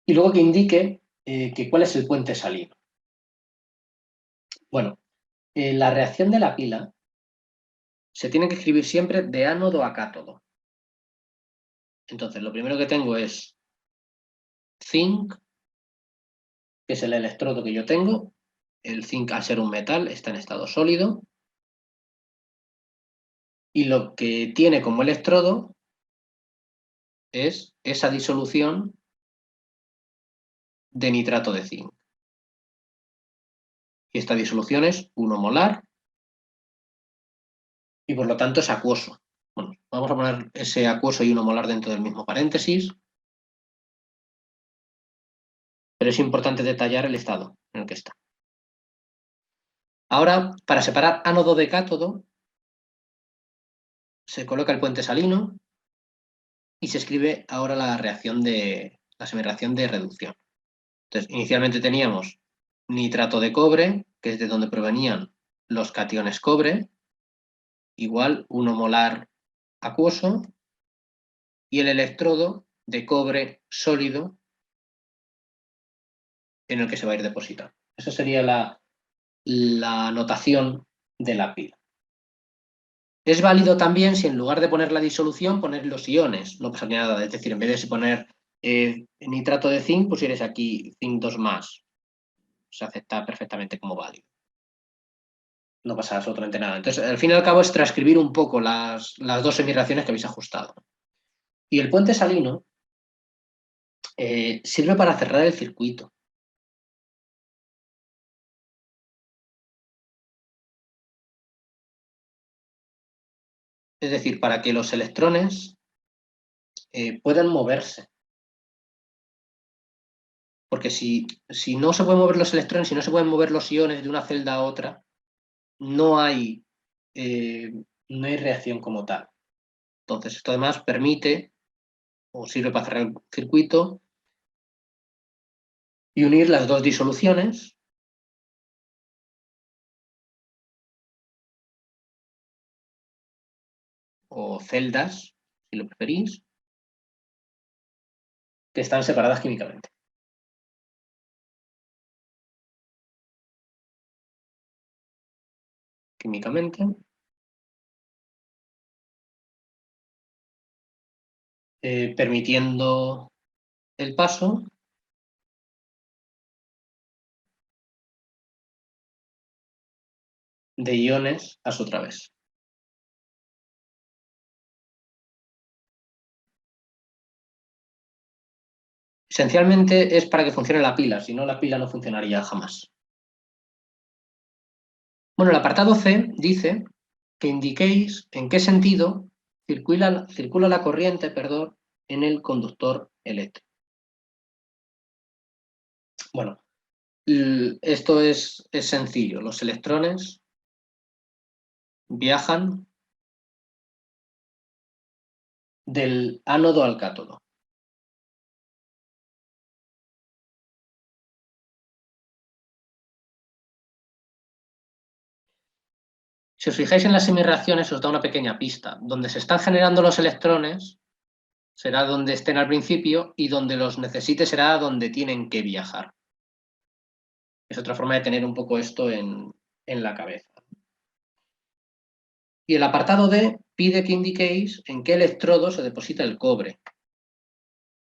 Y luego que indique cuál es el puente salino. Bueno, la reacción de la pila se tiene que escribir siempre de ánodo a cátodo. Entonces, lo primero que tengo es zinc, que es el electrodo que yo tengo. El zinc, al ser un metal, está en estado sólido. Y lo que tiene como electrodo es esa disolución de nitrato de zinc. Y esta disolución es 1 molar y por lo tanto es acuoso. Bueno, vamos a poner ese acuoso y 1 molar dentro del mismo paréntesis, pero es importante detallar el estado en el que está. Ahora, para separar ánodo de cátodo, se coloca el puente salino y se escribe ahora la semireacción de reducción. Entonces, inicialmente teníamos nitrato de cobre, que es de donde provenían los cationes cobre, igual 1 molar acuoso, y el electrodo de cobre sólido en el que se va a ir depositando. Esa sería la notación de la pila. Es válido también si en lugar de poner la disolución, poner los iones, no pasa nada. Es decir, en vez de poner nitrato de zinc, pusieres aquí zinc 2+. Se acepta perfectamente como válido. No pasa absolutamente nada. Entonces, al fin y al cabo es transcribir un poco las dos semireacciones que habéis ajustado. Y el puente salino sirve para cerrar el circuito. Es decir, para que los electrones puedan moverse. Porque si no se pueden mover los electrones, si no se pueden mover los iones de una celda a otra, no hay reacción como tal. Entonces, esto además permite o sirve para cerrar el circuito y unir las dos disoluciones o celdas, si lo preferís, que están separadas químicamente. Permitiendo el paso de iones a su través. Esencialmente es para que funcione la pila, si no la pila no funcionaría jamás. Bueno, el apartado C dice que indiquéis en qué sentido circula la corriente, en el conductor eléctrico. Bueno, esto es sencillo. Los electrones viajan del ánodo al cátodo. Si os fijáis en las semireacciones os da una pequeña pista. Donde se están generando los electrones será donde estén al principio y donde los necesite será donde tienen que viajar. Es otra forma de tener un poco esto en la cabeza. Y el apartado D pide que indiquéis en qué electrodo se deposita el cobre.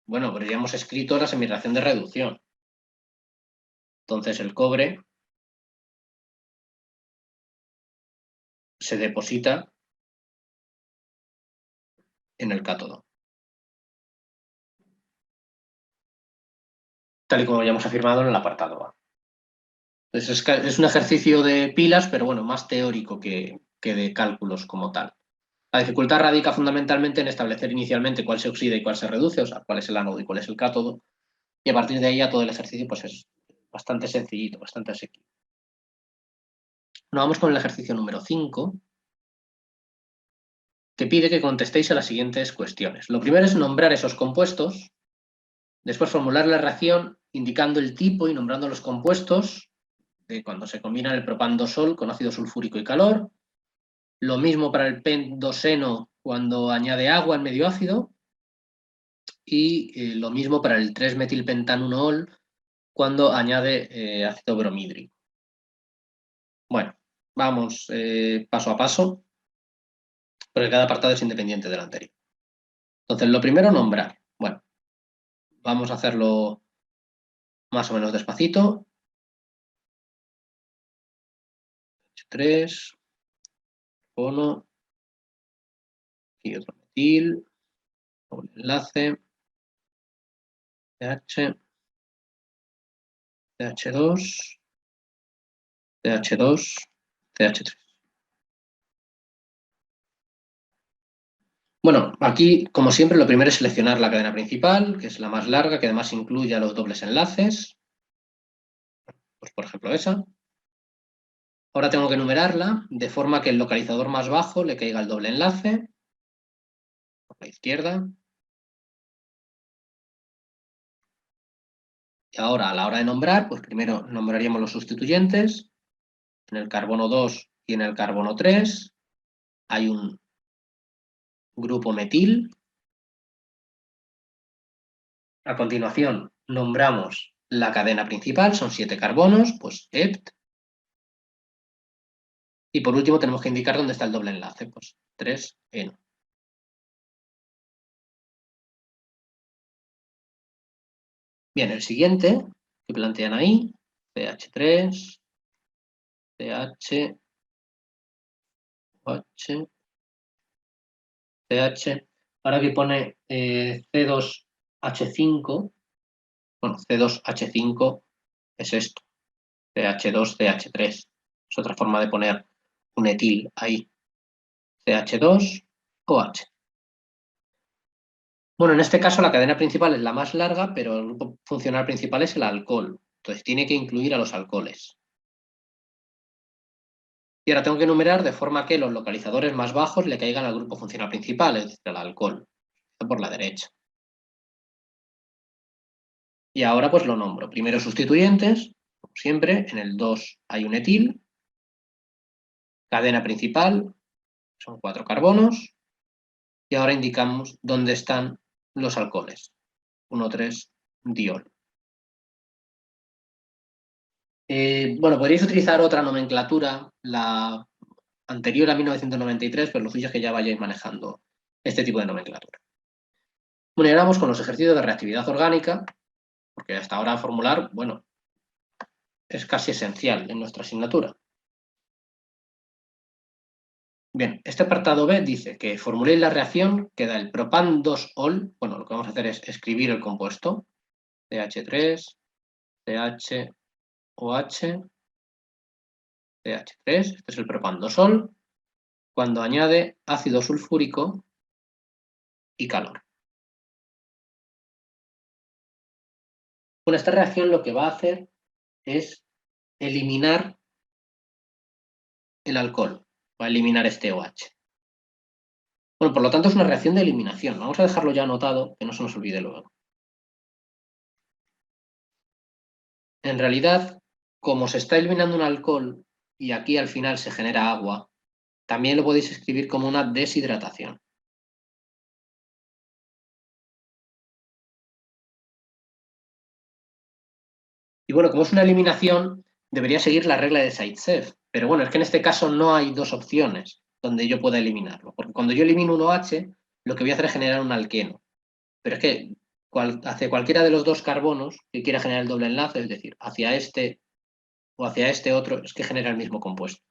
Bueno, pero ya hemos escrito la semireacción de reducción. Entonces el cobre se deposita en el cátodo. Tal y como ya hemos afirmado en el apartado A. Entonces es un ejercicio de pilas, pero bueno, más teórico que de cálculos como tal. La dificultad radica fundamentalmente en establecer inicialmente cuál se oxida y cuál se reduce, o sea, cuál es el ánodo y cuál es el cátodo, y a partir de ahí ya todo el ejercicio pues es bastante sencillito, bastante asequible. Nos vamos con el ejercicio número 5, que pide que contestéis a las siguientes cuestiones. Lo primero es nombrar esos compuestos, después formular la reacción indicando el tipo y nombrando los compuestos de cuando se combinan el propandosol con ácido sulfúrico y calor. Lo mismo para el pentoseno cuando añade agua en medio ácido. Y lo mismo para el 3-metilpentanunol cuando añade ácido bromhídrico. Bueno, vamos paso a paso, porque cada apartado es independiente del anterior. Entonces, lo primero, nombrar. Bueno, vamos a hacerlo más o menos despacito. H3, carbono, y otro metil, doble enlace, CH, CH2, CH2, CH3. Bueno, aquí, como siempre, lo primero es seleccionar la cadena principal, que es la más larga, que además incluye a los dobles enlaces. Pues, por ejemplo, esa. Ahora tengo que numerarla, de forma que el localizador más bajo le caiga el doble enlace, por la izquierda. Y ahora, a la hora de nombrar, pues primero nombraríamos los sustituyentes. En el carbono 2 y en el carbono 3 hay un grupo metil. A continuación, nombramos la cadena principal, son 7 carbonos, pues EPT. Y por último tenemos que indicar dónde está el doble enlace, pues 3-eno. Bien, el siguiente que plantean ahí, CH3, CH, OH, CH. Ahora que pone C2H5, bueno, C2H5 es esto, CH2, CH3. Es otra forma de poner un etil ahí, CH2, OH. Bueno, en este caso la cadena principal es la más larga, pero el grupo funcional principal es el alcohol. Entonces tiene que incluir a los alcoholes. Y ahora tengo que enumerar de forma que los localizadores más bajos le caigan al grupo funcional principal, es decir, al alcohol. Por la derecha. Y ahora pues lo nombro. Primero sustituyentes, como siempre, en el 2 hay un etil. Cadena principal, son 4 carbonos. Y ahora indicamos dónde están los alcoholes. 1,3-diol. Bueno, podríais utilizar otra nomenclatura, la anterior a 1993, pero lo suyo es que ya vayáis manejando este tipo de nomenclatura. Bueno, y ahora vamos con los ejercicios de reactividad orgánica, porque hasta ahora formular, bueno, es casi esencial en nuestra asignatura. Bien, este apartado B dice que formuléis la reacción que da el propan-2-ol. Bueno, lo que vamos a hacer es escribir el compuesto. CH3, CH, OH, CH3. Este es el propan-2-ol. Cuando añade ácido sulfúrico y calor. Bueno, esta reacción lo que va a hacer es eliminar el alcohol. Va a eliminar este OH. Bueno, por lo tanto es una reacción de eliminación. Vamos a dejarlo ya anotado, que no se nos olvide luego. En realidad, como se está eliminando un alcohol y aquí al final se genera agua, también lo podéis escribir como una deshidratación. Y bueno, como es una eliminación, debería seguir la regla de Zaitsev. Pero bueno, es que en este caso no hay dos opciones donde yo pueda eliminarlo. Porque cuando yo elimino un OH, lo que voy a hacer es generar un alqueno. Pero es que hacia cualquiera de los dos carbonos que quiera generar el doble enlace, es decir, hacia este o hacia este otro, es que genera el mismo compuesto.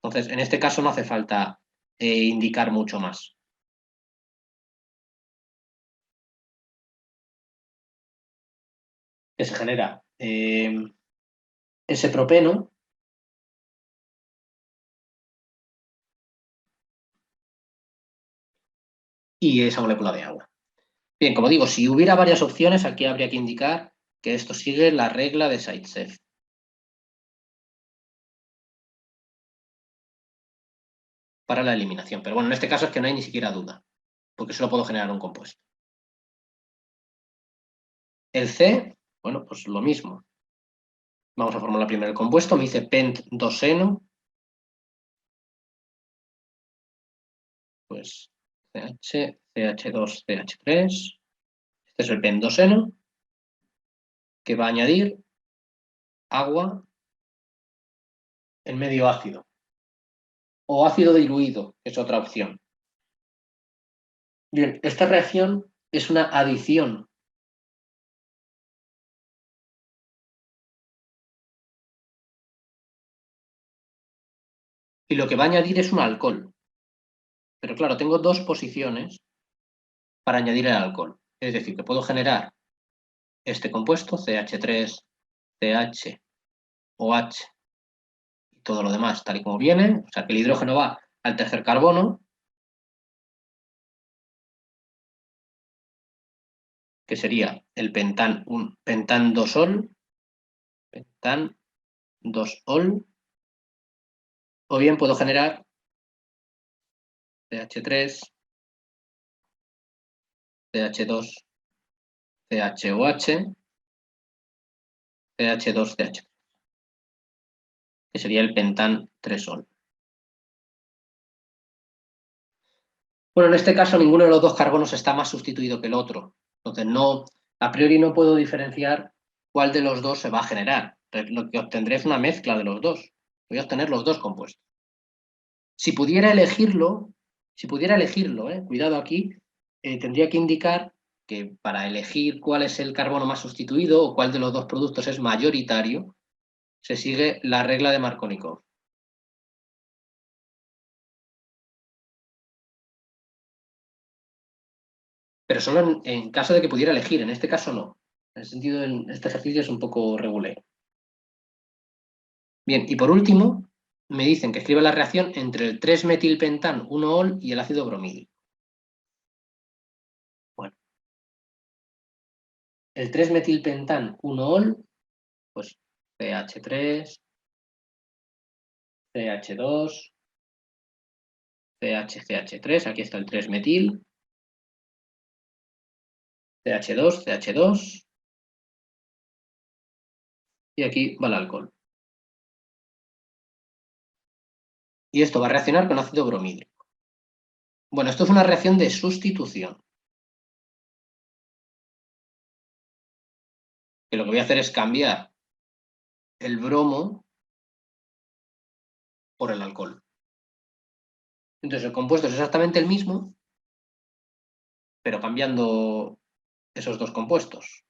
Entonces, en este caso no hace falta indicar mucho más. Que se genera ese propeno y esa molécula de agua. Bien, como digo, si hubiera varias opciones, aquí habría que indicar que esto sigue la regla de Zaitsev. Para la eliminación. Pero bueno, en este caso es que no hay ni siquiera duda, porque solo puedo generar un compuesto. El C, bueno, pues lo mismo. Vamos a formular primero el compuesto. Me dice pent-2-eno. Pues CH, CH2, CH3. Este es el pent-2-eno, que va a añadir agua en medio ácido. O ácido diluido, que es otra opción. Bien, esta reacción es una adición. Y lo que va a añadir es un alcohol. Pero claro, tengo dos posiciones para añadir el alcohol. Es decir, que puedo generar este compuesto, CH3, CH, OH y todo lo demás tal y como viene. O sea, que el hidrógeno va al tercer carbono, que sería el pentan 2-ol, pentan 2-ol, o bien puedo generar CH3, CH2, CHOH, CH2, CH, que sería el pentán 3-ol. Bueno, en este caso ninguno de los dos carbonos está más sustituido que el otro. Entonces, no, a priori no puedo diferenciar cuál de los dos se va a generar. Entonces, lo que obtendré es una mezcla de los dos. Voy a obtener los dos compuestos. Si pudiera elegirlo, cuidado aquí, tendría que indicar que para elegir cuál es el carbono más sustituido o cuál de los dos productos es mayoritario, se sigue la regla de Markovnikov. Pero solo en caso de que pudiera elegir, en este caso no. En el sentido, este ejercicio es un poco regular. Bien, y por último, me dicen que escriba la reacción entre el 3-metilpentán 1-ol y el ácido bromídico. Bueno, el 3-metilpentán 1-ol, pues CH3, CH2, CH3, aquí está el 3-metil, CH2, CH2, y aquí va el alcohol. Y esto va a reaccionar con ácido bromídico. Bueno, esto es una reacción de sustitución. Que lo que voy a hacer es cambiar el bromo por el alcohol. Entonces el compuesto es exactamente el mismo, pero cambiando esos dos compuestos.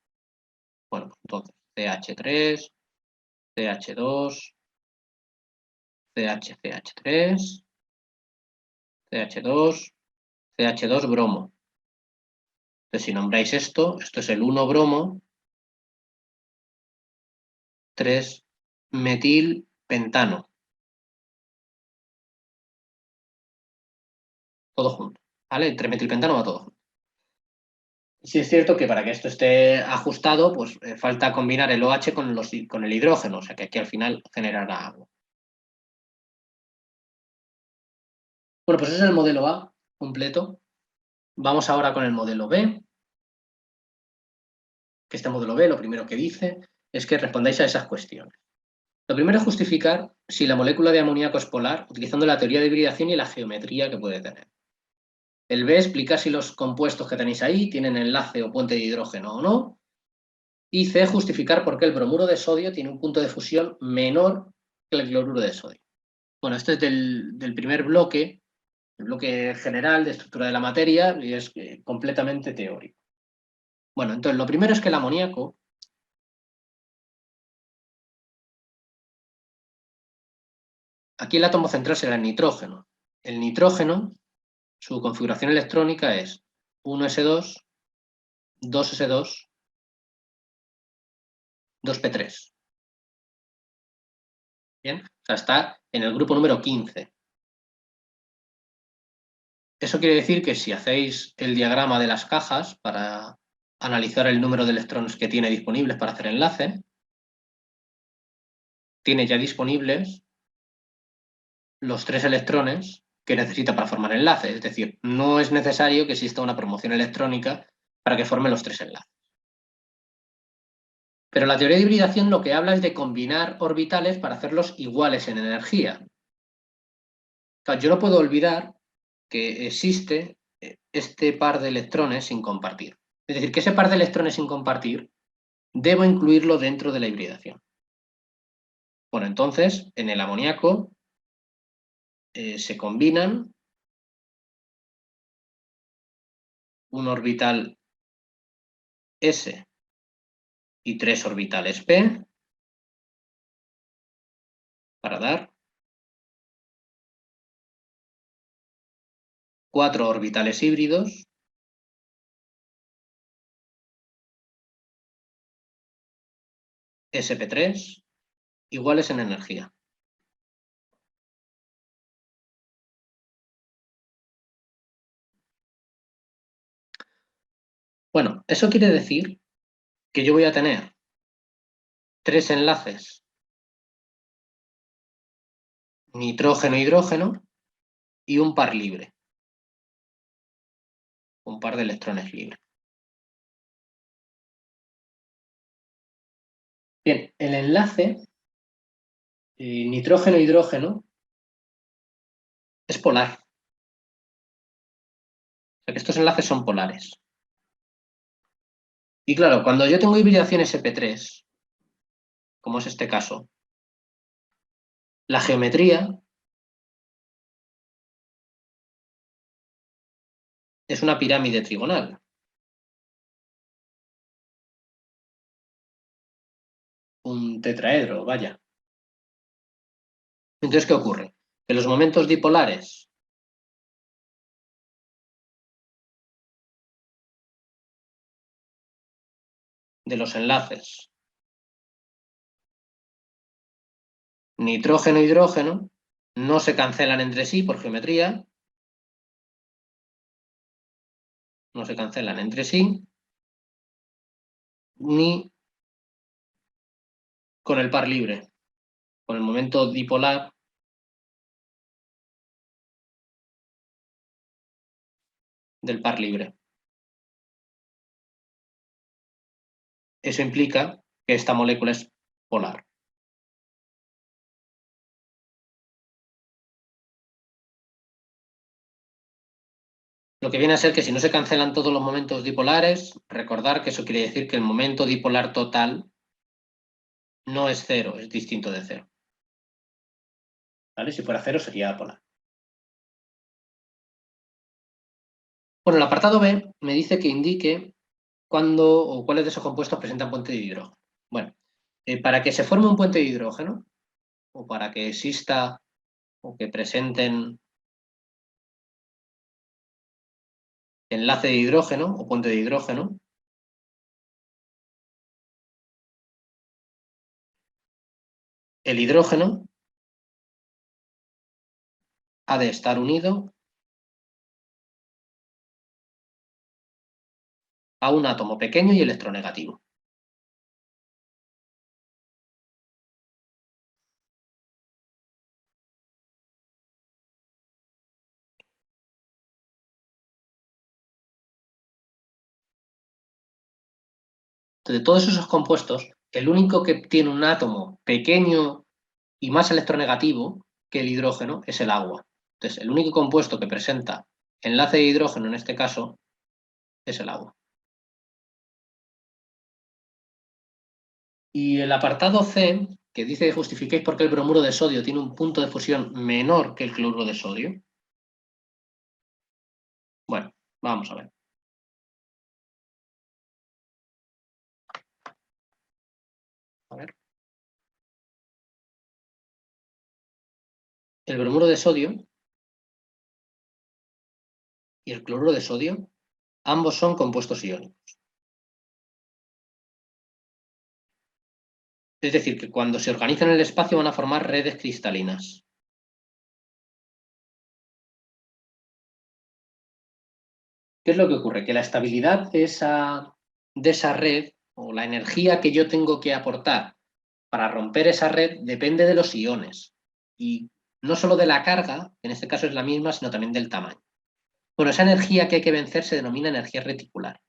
Bueno, pues entonces CH3, CH2, CH3, CH2, CH2 bromo. Entonces si nombráis esto es el 1 bromo, 3 metilpentano. Todo junto, ¿vale? El 3-metilpentano va todo junto. Sí es cierto que para que esto esté ajustado, pues falta combinar el OH con el hidrógeno, o sea que aquí al final generará agua. Bueno, pues ese es el modelo A completo. Vamos ahora con el modelo B. Que este modelo B lo primero que dice es que respondáis a esas cuestiones. Lo primero es justificar si la molécula de amoníaco es polar utilizando la teoría de hibridación y la geometría que puede tener. El B explica si los compuestos que tenéis ahí tienen enlace o puente de hidrógeno o no. Y C, justificar por qué el bromuro de sodio tiene un punto de fusión menor que el cloruro de sodio. Bueno, esto es del primer bloque, el bloque general de estructura de la materia, y es completamente teórico. Bueno, entonces lo primero es que el amoníaco, aquí el átomo central será el nitrógeno. El nitrógeno, su configuración electrónica es 1s2, 2s2, 2p3. ¿Bien? O sea, está en el grupo número 15. Eso quiere decir que si hacéis el diagrama de las cajas para analizar el número de electrones que tiene disponibles para hacer enlace, tiene ya disponibles los 3 electrones que necesita para formar enlace. Es decir, no es necesario que exista una promoción electrónica para que forme los 3 enlaces. Pero la teoría de hibridación lo que habla es de combinar orbitales para hacerlos iguales en energía. Claro, yo no puedo olvidar que existe este par de electrones sin compartir. Es decir, que ese par de electrones sin compartir debo incluirlo dentro de la hibridación. Bueno, entonces, en el amoníaco se combinan un orbital S y 3 orbitales P para dar 4 orbitales híbridos sp3 iguales en energía. Bueno, eso quiere decir que yo voy a tener 3 enlaces nitrógeno-hidrógeno y un par libre, un par de electrones libres. Bien, el enlace nitrógeno-hidrógeno es polar. O sea que estos enlaces son polares. Y claro, cuando yo tengo hibridación sp3, como es este caso, la geometría es una pirámide trigonal. Un tetraedro, vaya. Entonces, ¿qué ocurre? Que los momentos dipolares de los enlaces nitrógeno-hidrógeno no se cancelan entre sí por geometría, no se cancelan entre sí, ni con el par libre, con el momento dipolar del par libre. Eso implica que esta molécula es polar. Lo que viene a ser que si no se cancelan todos los momentos dipolares, recordar que eso quiere decir que el momento dipolar total no es cero, es distinto de cero. ¿Vale? Si fuera cero sería polar. Bueno, el apartado B me dice que indique cuándo o cuáles de esos compuestos presentan puente de hidrógeno. Bueno, para que se forme un puente de hidrógeno, o para que exista o que presenten enlace de hidrógeno o puente de hidrógeno, el hidrógeno ha de estar unido a un átomo pequeño y electronegativo. De todos esos compuestos, el único que tiene un átomo pequeño y más electronegativo que el hidrógeno es el agua. Entonces, el único compuesto que presenta enlace de hidrógeno en este caso es el agua. Y el apartado C, que dice que justifiquéis por qué el bromuro de sodio tiene un punto de fusión menor que el cloruro de sodio. Bueno, vamos a ver. A ver. El bromuro de sodio y el cloruro de sodio, ambos son compuestos iónicos. Es decir, que cuando se organizan en el espacio van a formar redes cristalinas. ¿Qué es lo que ocurre? Que la estabilidad de esa red o la energía que yo tengo que aportar para romper esa red depende de los iones. Y no solo de la carga, que en este caso es la misma, sino también del tamaño. Bueno, esa energía que hay que vencer se denomina energía reticular.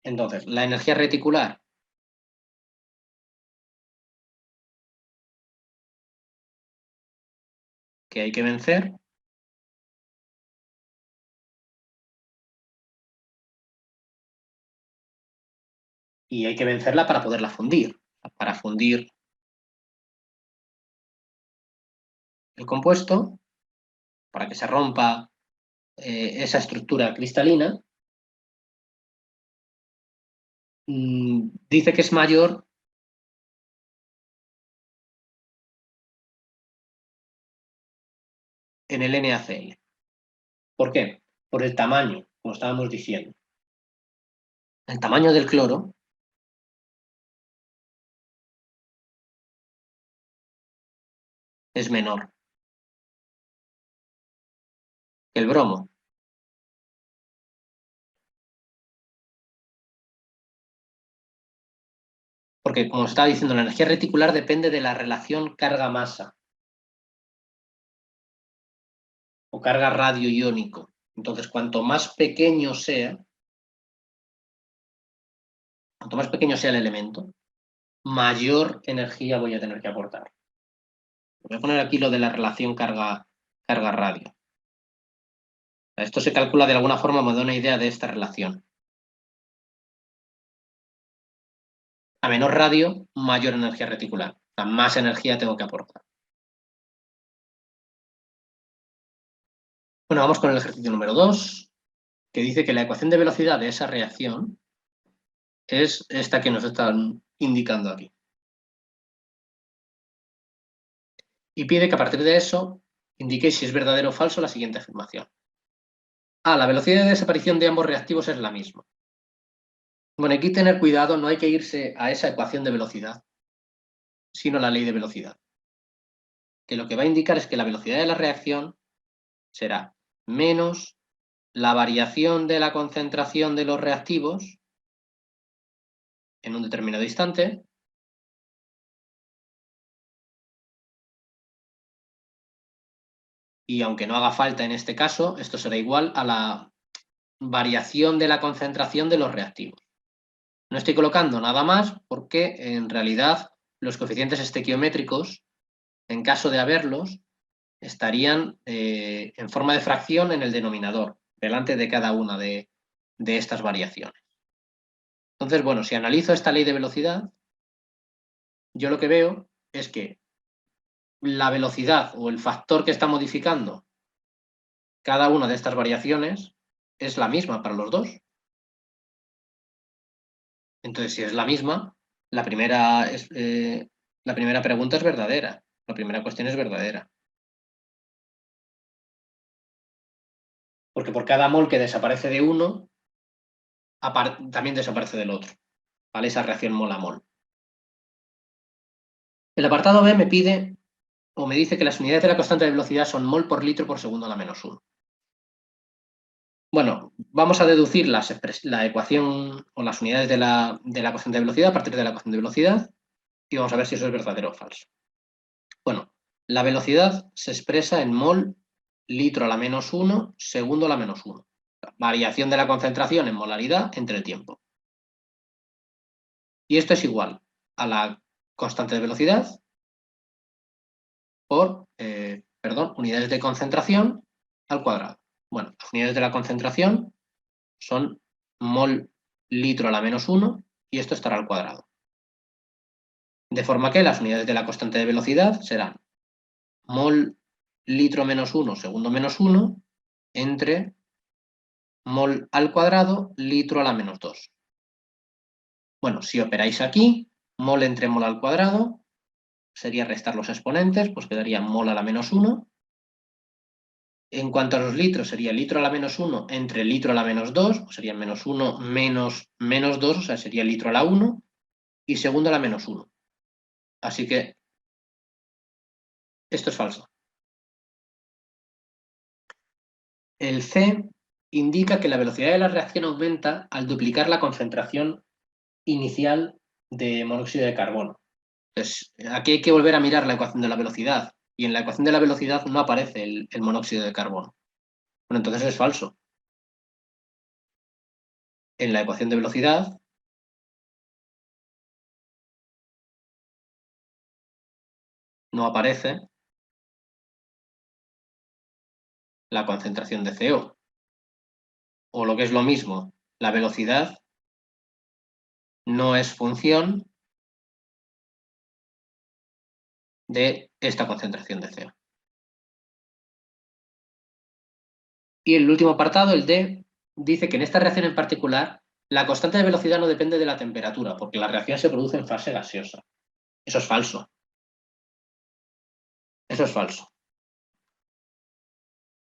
Entonces, la energía reticular que hay que vencer y hay que vencerla para poderla fundir. Para fundir el compuesto, para que se rompa esa estructura cristalina, dice que es mayor en el NaCl. ¿Por qué? Por el tamaño, como estábamos diciendo. El tamaño del cloro es menor que el bromo. Porque, como estaba diciendo, la energía reticular depende de la relación carga-masa o carga radio-iónico. Entonces, cuanto más pequeño sea el elemento, mayor energía voy a tener que aportar. Voy a poner aquí lo de la relación carga-radio. Esto se calcula de alguna forma, me da una idea de esta relación. A menor radio, mayor energía reticular. O sea, más energía tengo que aportar. Bueno, vamos con el ejercicio número 2, que dice que la ecuación de velocidad de esa reacción es esta que nos están indicando aquí. Y pide que a partir de eso indiquéis si es verdadero o falso la siguiente afirmación. A, la velocidad de desaparición de ambos reactivos es la misma. Bueno, hay que tener cuidado, no hay que irse a esa ecuación de velocidad, sino a la ley de velocidad. Que lo que va a indicar es que la velocidad de la reacción será menos la variación de la concentración de los reactivos en un determinado instante y aunque no haga falta en este caso, esto será igual a la variación de la concentración de los reactivos. No estoy colocando nada más porque en realidad los coeficientes estequiométricos, en caso de haberlos, estarían en forma de fracción en el denominador, delante de cada una de estas variaciones. Entonces, bueno, si analizo esta ley de velocidad, yo lo que veo es que la velocidad o el factor que está modificando cada una de estas variaciones es la misma para los dos. Entonces, si es la misma, la primera pregunta es verdadera, la primera cuestión es verdadera. Porque por cada mol que desaparece de uno, también desaparece del otro, ¿vale? Esa reacción mol a mol. El apartado B me pide o me dice que las unidades de la constante de velocidad son mol por litro por segundo a la menos 1. Bueno, vamos a deducir la ecuación o las unidades de la constante de velocidad a partir de la ecuación de velocidad y vamos a ver si eso es verdadero o falso. Bueno, la velocidad se expresa en mol litro a la menos 1, segundo a la menos 1. Variación de la concentración en molaridad entre el tiempo. Y esto es igual a la constante de velocidad por, unidades de concentración al cuadrado. Bueno, las unidades de la concentración son mol litro a la menos 1 y esto estará al cuadrado. De forma que las unidades de la constante de velocidad serán mol litro menos 1, segundo menos 1, entre mol al cuadrado, litro a la menos 2. Bueno, si operáis aquí, mol entre mol al cuadrado, sería restar los exponentes, pues quedaría mol a la menos 1. En cuanto a los litros, sería litro a la menos 1 entre litro a la menos 2, pues sería menos 1 menos 2, o sea, sería litro a la 1, y segundo a la menos 1. Así que esto es falso. El C indica que la velocidad de la reacción aumenta al duplicar la concentración inicial de monóxido de carbono. Entonces, aquí hay que volver a mirar la ecuación de la velocidad, y en la ecuación de la velocidad no aparece el monóxido de carbono. Bueno, entonces es falso. En la ecuación de velocidad no aparece la concentración de CO. O lo que es lo mismo, la velocidad no es función de esta concentración de CO. Y el último apartado, el D, dice que en esta reacción en particular la constante de velocidad no depende de la temperatura, porque la reacción se produce en fase gaseosa. Eso es falso. Eso es falso.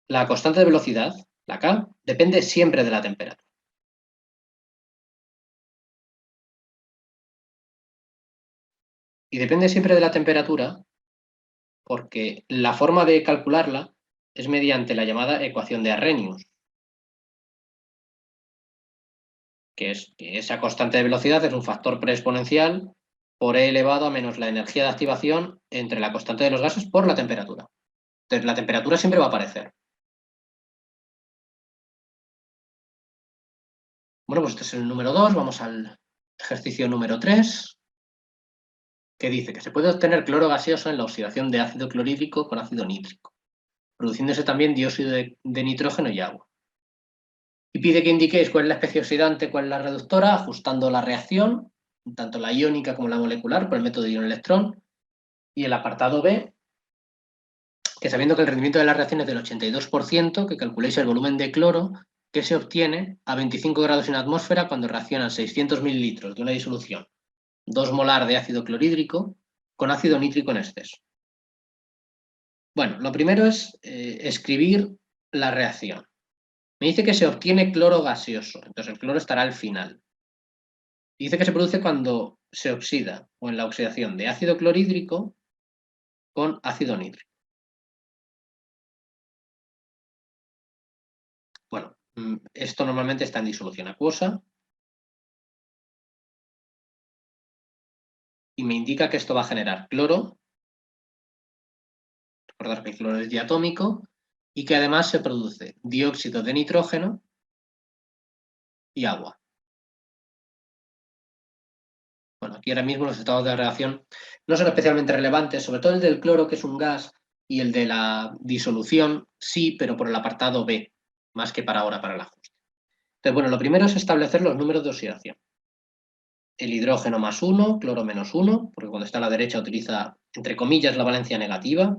La constante de velocidad, la K, depende siempre de la temperatura. Y depende siempre de la temperatura porque la forma de calcularla es mediante la llamada ecuación de Arrhenius, que es que esa constante de velocidad es un factor preexponencial por E elevado a menos la energía de activación entre la constante de los gases por la temperatura. Entonces, la temperatura siempre va a aparecer. Bueno, pues este es el número 2, vamos al ejercicio número 3. que dice que se puede obtener cloro gaseoso en la oxidación de ácido clorhídrico con ácido nítrico, produciéndose también dióxido de nitrógeno y agua. Y pide que indiquéis cuál es la especie oxidante, cuál es la reductora, ajustando la reacción, tanto la iónica como la molecular, por el método de ion-electrón. Y el apartado B, que sabiendo que el rendimiento de la reacción es del 82%, que calculéis el volumen de cloro que se obtiene a 25 grados en atmósfera cuando reaccionan 600 mililitros de una disolución 2 molar de ácido clorhídrico con ácido nítrico en exceso. Bueno, lo primero es escribir la reacción. Me dice que se obtiene cloro gaseoso, entonces el cloro estará al final. Dice que se produce cuando se oxida o en la oxidación de ácido clorhídrico con ácido nítrico. Bueno, esto normalmente está en disolución acuosa y me indica que esto va a generar cloro. Recordad que el cloro es diatómico y que además se produce dióxido de nitrógeno y agua. Bueno, aquí ahora mismo los estados de reacción no son especialmente relevantes, sobre todo el del cloro, que es un gas, y el de la disolución sí, pero por el apartado B, más que para ahora, para el ajuste. Entonces, bueno, lo primero es establecer los números de oxidación. El hidrógeno más 1, cloro menos 1, porque cuando está a la derecha utiliza, entre comillas, la valencia negativa.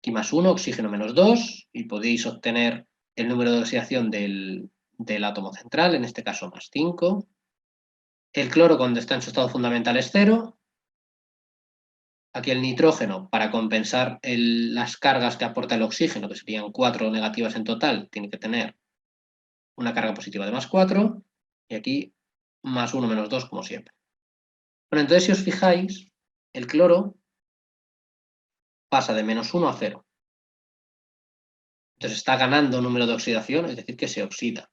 Aquí más 1, oxígeno menos 2, y podéis obtener el número de oxidación del átomo central, en este caso más 5. El cloro, cuando está en su estado fundamental, es 0. Aquí el nitrógeno, para compensar las cargas que aporta el oxígeno, que serían 4 negativas en total, tiene que tener una carga positiva de más 4. Y aquí más 1 menos 2, como siempre. Bueno, entonces si os fijáis, el cloro pasa de menos 1 a 0. Entonces está ganando número de oxidación, es decir, que se oxida.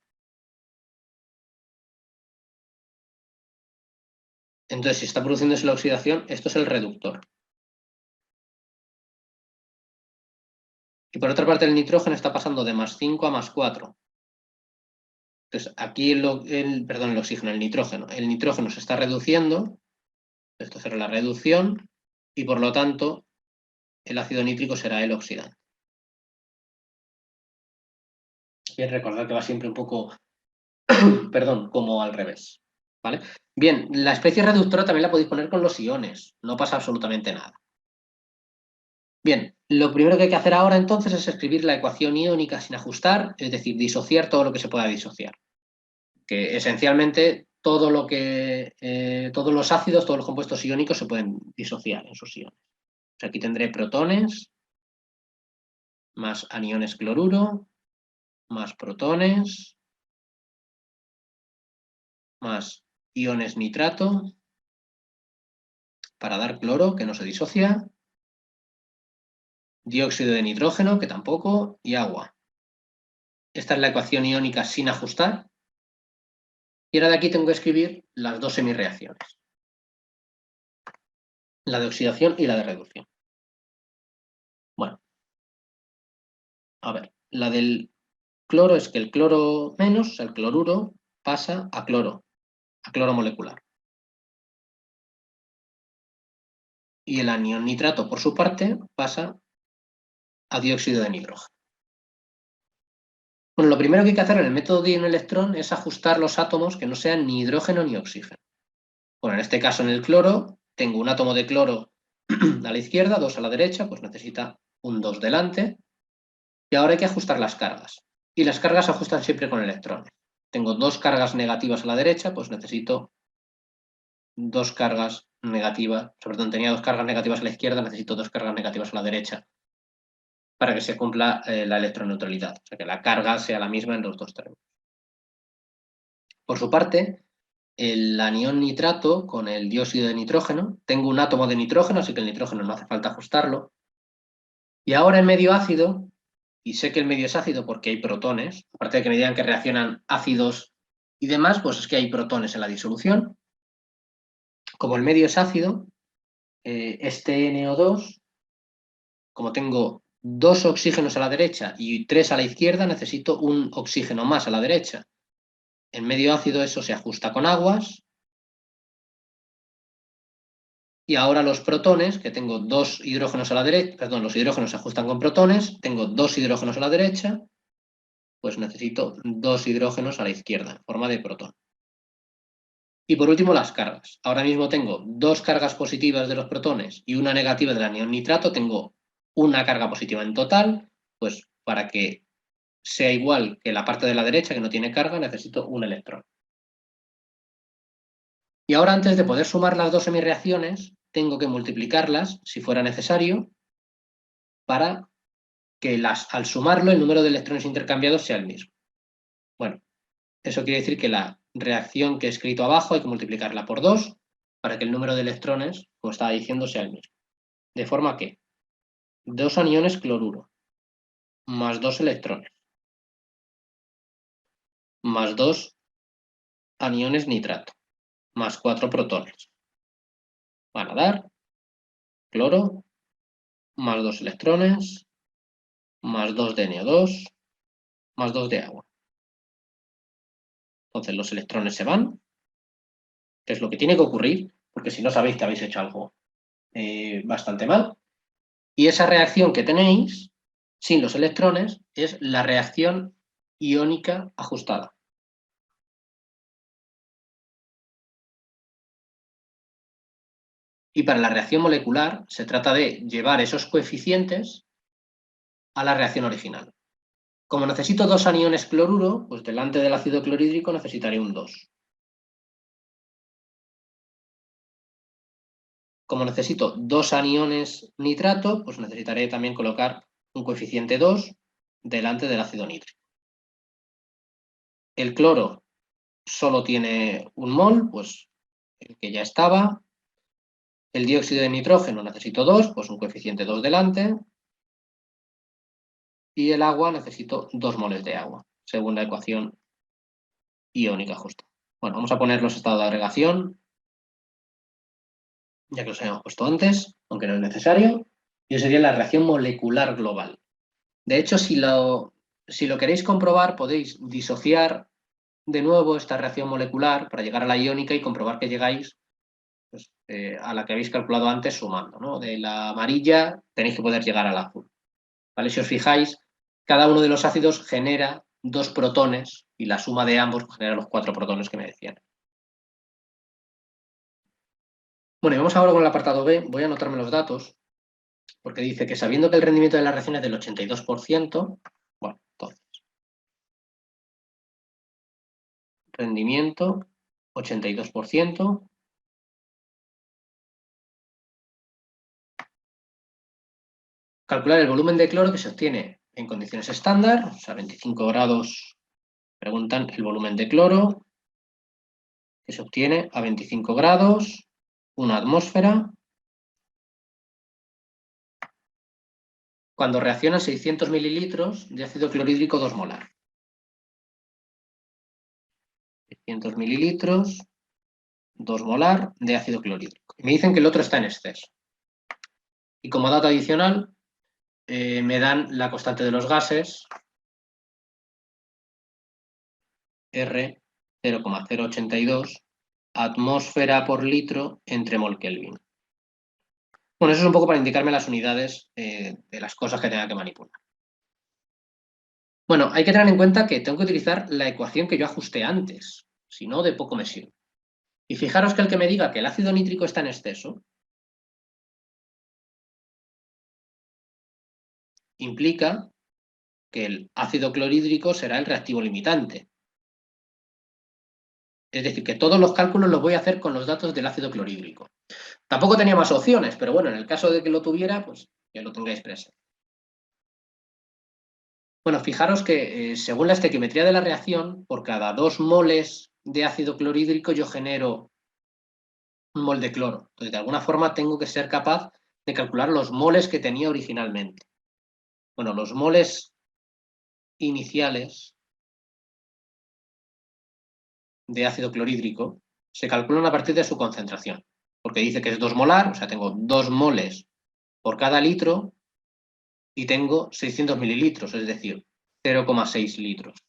Entonces, si está produciéndose la oxidación, esto es el reductor. Y por otra parte, el nitrógeno está pasando de más 5 a más 4. Entonces, aquí el oxígeno, el nitrógeno se está reduciendo, esto será la reducción, y por lo tanto, el ácido nítrico será el oxidante. Y recordad que va siempre un poco, perdón, como al revés. ¿Vale? Bien, la especie reductora también la podéis poner con los iones, no pasa absolutamente nada. Bien, lo primero que hay que hacer ahora entonces es escribir la ecuación iónica sin ajustar, es decir, disociar todo lo que se pueda disociar. Que esencialmente todo lo que, todos los ácidos, todos los compuestos iónicos se pueden disociar en sus iones. O sea, aquí tendré protones más aniones cloruro, más protones, más iones nitrato, para dar cloro, que no se disocia, dióxido de nitrógeno, que tampoco, y agua. Esta es la ecuación iónica sin ajustar. Y ahora de aquí tengo que escribir las dos semirreacciones. La de oxidación y la de reducción. Bueno, a ver, la del cloro es que el cloro menos, el cloruro, pasa a cloro molecular. Y el anión nitrato, por su parte, pasa a dióxido de nitrógeno. Bueno, lo primero que hay que hacer en el método de ion-electrón es ajustar los átomos que no sean ni hidrógeno ni oxígeno. Bueno, en este caso en el cloro, tengo un átomo de cloro a la izquierda, 2 a la derecha, pues necesita un 2 delante. Y ahora hay que ajustar las cargas. Y las cargas se ajustan siempre con electrones. Tengo 2 cargas negativas a la derecha, pues necesito 2 cargas negativas. Perdón, tenía 2 cargas negativas a la izquierda, necesito 2 cargas negativas a la derecha para que se cumpla la electroneutralidad. O sea, que la carga sea la misma en los dos términos. Por su parte, el anión nitrato con el dióxido de nitrógeno, tengo un átomo de nitrógeno, así que el nitrógeno no hace falta ajustarlo. Y ahora en medio ácido, y sé que el medio es ácido porque hay protones, aparte de que me digan que reaccionan ácidos y demás, pues es que hay protones en la disolución. Como el medio es ácido, este NO2, como tengo 2 oxígenos a la derecha y 3 a la izquierda, necesito un oxígeno más a la derecha. En medio ácido eso se ajusta con aguas Y ahora los protones, que tengo 2 hidrógenos a la derecha, perdón, los hidrógenos se ajustan con protones, tengo 2 hidrógenos a la derecha, pues necesito 2 hidrógenos a la izquierda, en forma de protón. Y por último, las cargas. Ahora mismo tengo 2 cargas positivas de los protones y una negativa del anión nitrato. Tengo una carga positiva en total, pues para que sea igual que la parte de la derecha que no tiene carga, necesito un electrón. Y ahora, antes de poder sumar las dos semireacciones, tengo que multiplicarlas, si fuera necesario, para que al sumarlo el número de electrones intercambiados sea el mismo. Bueno, eso quiere decir que la reacción que he escrito abajo hay que multiplicarla por 2 para que el número de electrones, como estaba diciendo, sea el mismo. De forma que 2 aniones cloruro más 2 electrones más 2 aniones nitrato más 4 protones van a dar cloro más 2 electrones más 2 de NO2 más 2 de agua. Entonces los electrones se van, que es lo que tiene que ocurrir, porque si no sabéis que habéis hecho algo bastante mal. Y esa reacción que tenéis sin los electrones es la reacción iónica ajustada. Y para la reacción molecular se trata de llevar esos coeficientes a la reacción original. Como necesito 2 aniones cloruro, pues delante del ácido clorhídrico necesitaré un 2. Como necesito 2 aniones nitrato, pues necesitaré también colocar un coeficiente 2 delante del ácido nítrico. El cloro solo tiene un mol, pues el que ya estaba. El dióxido de nitrógeno necesito 2, pues un coeficiente 2 delante. Y el agua necesito 2 moles de agua, según la ecuación iónica justa. Bueno, vamos a poner los estados de agregación, ya que los habíamos puesto antes, aunque no es necesario. Y eso sería la reacción molecular global. De hecho, si lo queréis comprobar, podéis disociar de nuevo esta reacción molecular para llegar a la iónica y comprobar que llegáis pues, a la que habéis calculado antes sumando, ¿no? De la amarilla tenéis que poder llegar al azul. ¿Vale? Si os fijáis, cada uno de los ácidos genera 2 protones y la suma de ambos genera los 4 protones que me decían. Bueno, y vamos ahora con el apartado B. Voy a anotarme los datos, porque dice que sabiendo que el rendimiento de la reacción es del 82%, bueno, entonces, rendimiento 82%, calcular el volumen de cloro que se obtiene en condiciones estándar, o sea, 25 grados, preguntan el volumen de cloro que se obtiene a 25 grados, una atmósfera, cuando reaccionan 600 mililitros de ácido clorhídrico 2 molar. 600 mililitros, 2 molar de ácido clorhídrico. Y me dicen que el otro está en exceso. Y como dato adicional, me dan la constante de los gases, R 0,082 atmósfera por litro entre mol Kelvin. Bueno, eso es un poco para indicarme las unidades de las cosas que tenga que manipular. Bueno, hay que tener en cuenta que tengo que utilizar la ecuación que yo ajusté antes, si no, de poco me sirve. Y fijaros que el que me diga que el ácido nítrico está en exceso implica que el ácido clorhídrico será el reactivo limitante. Es decir, que todos los cálculos los voy a hacer con los datos del ácido clorhídrico. Tampoco tenía más opciones, pero bueno, en el caso de que lo tuviera, pues que lo tengáis presente. Bueno, fijaros que según la estequiometría de la reacción, por cada 2 moles de ácido clorhídrico yo genero un mol de cloro. Entonces, de alguna forma tengo que ser capaz de calcular los moles que tenía originalmente. Bueno, los moles iniciales de ácido clorhídrico se calculan a partir de su concentración, porque dice que es 2 molar, o sea, tengo 2 moles por cada litro y tengo 600 mililitros, es decir, 0,6 litros.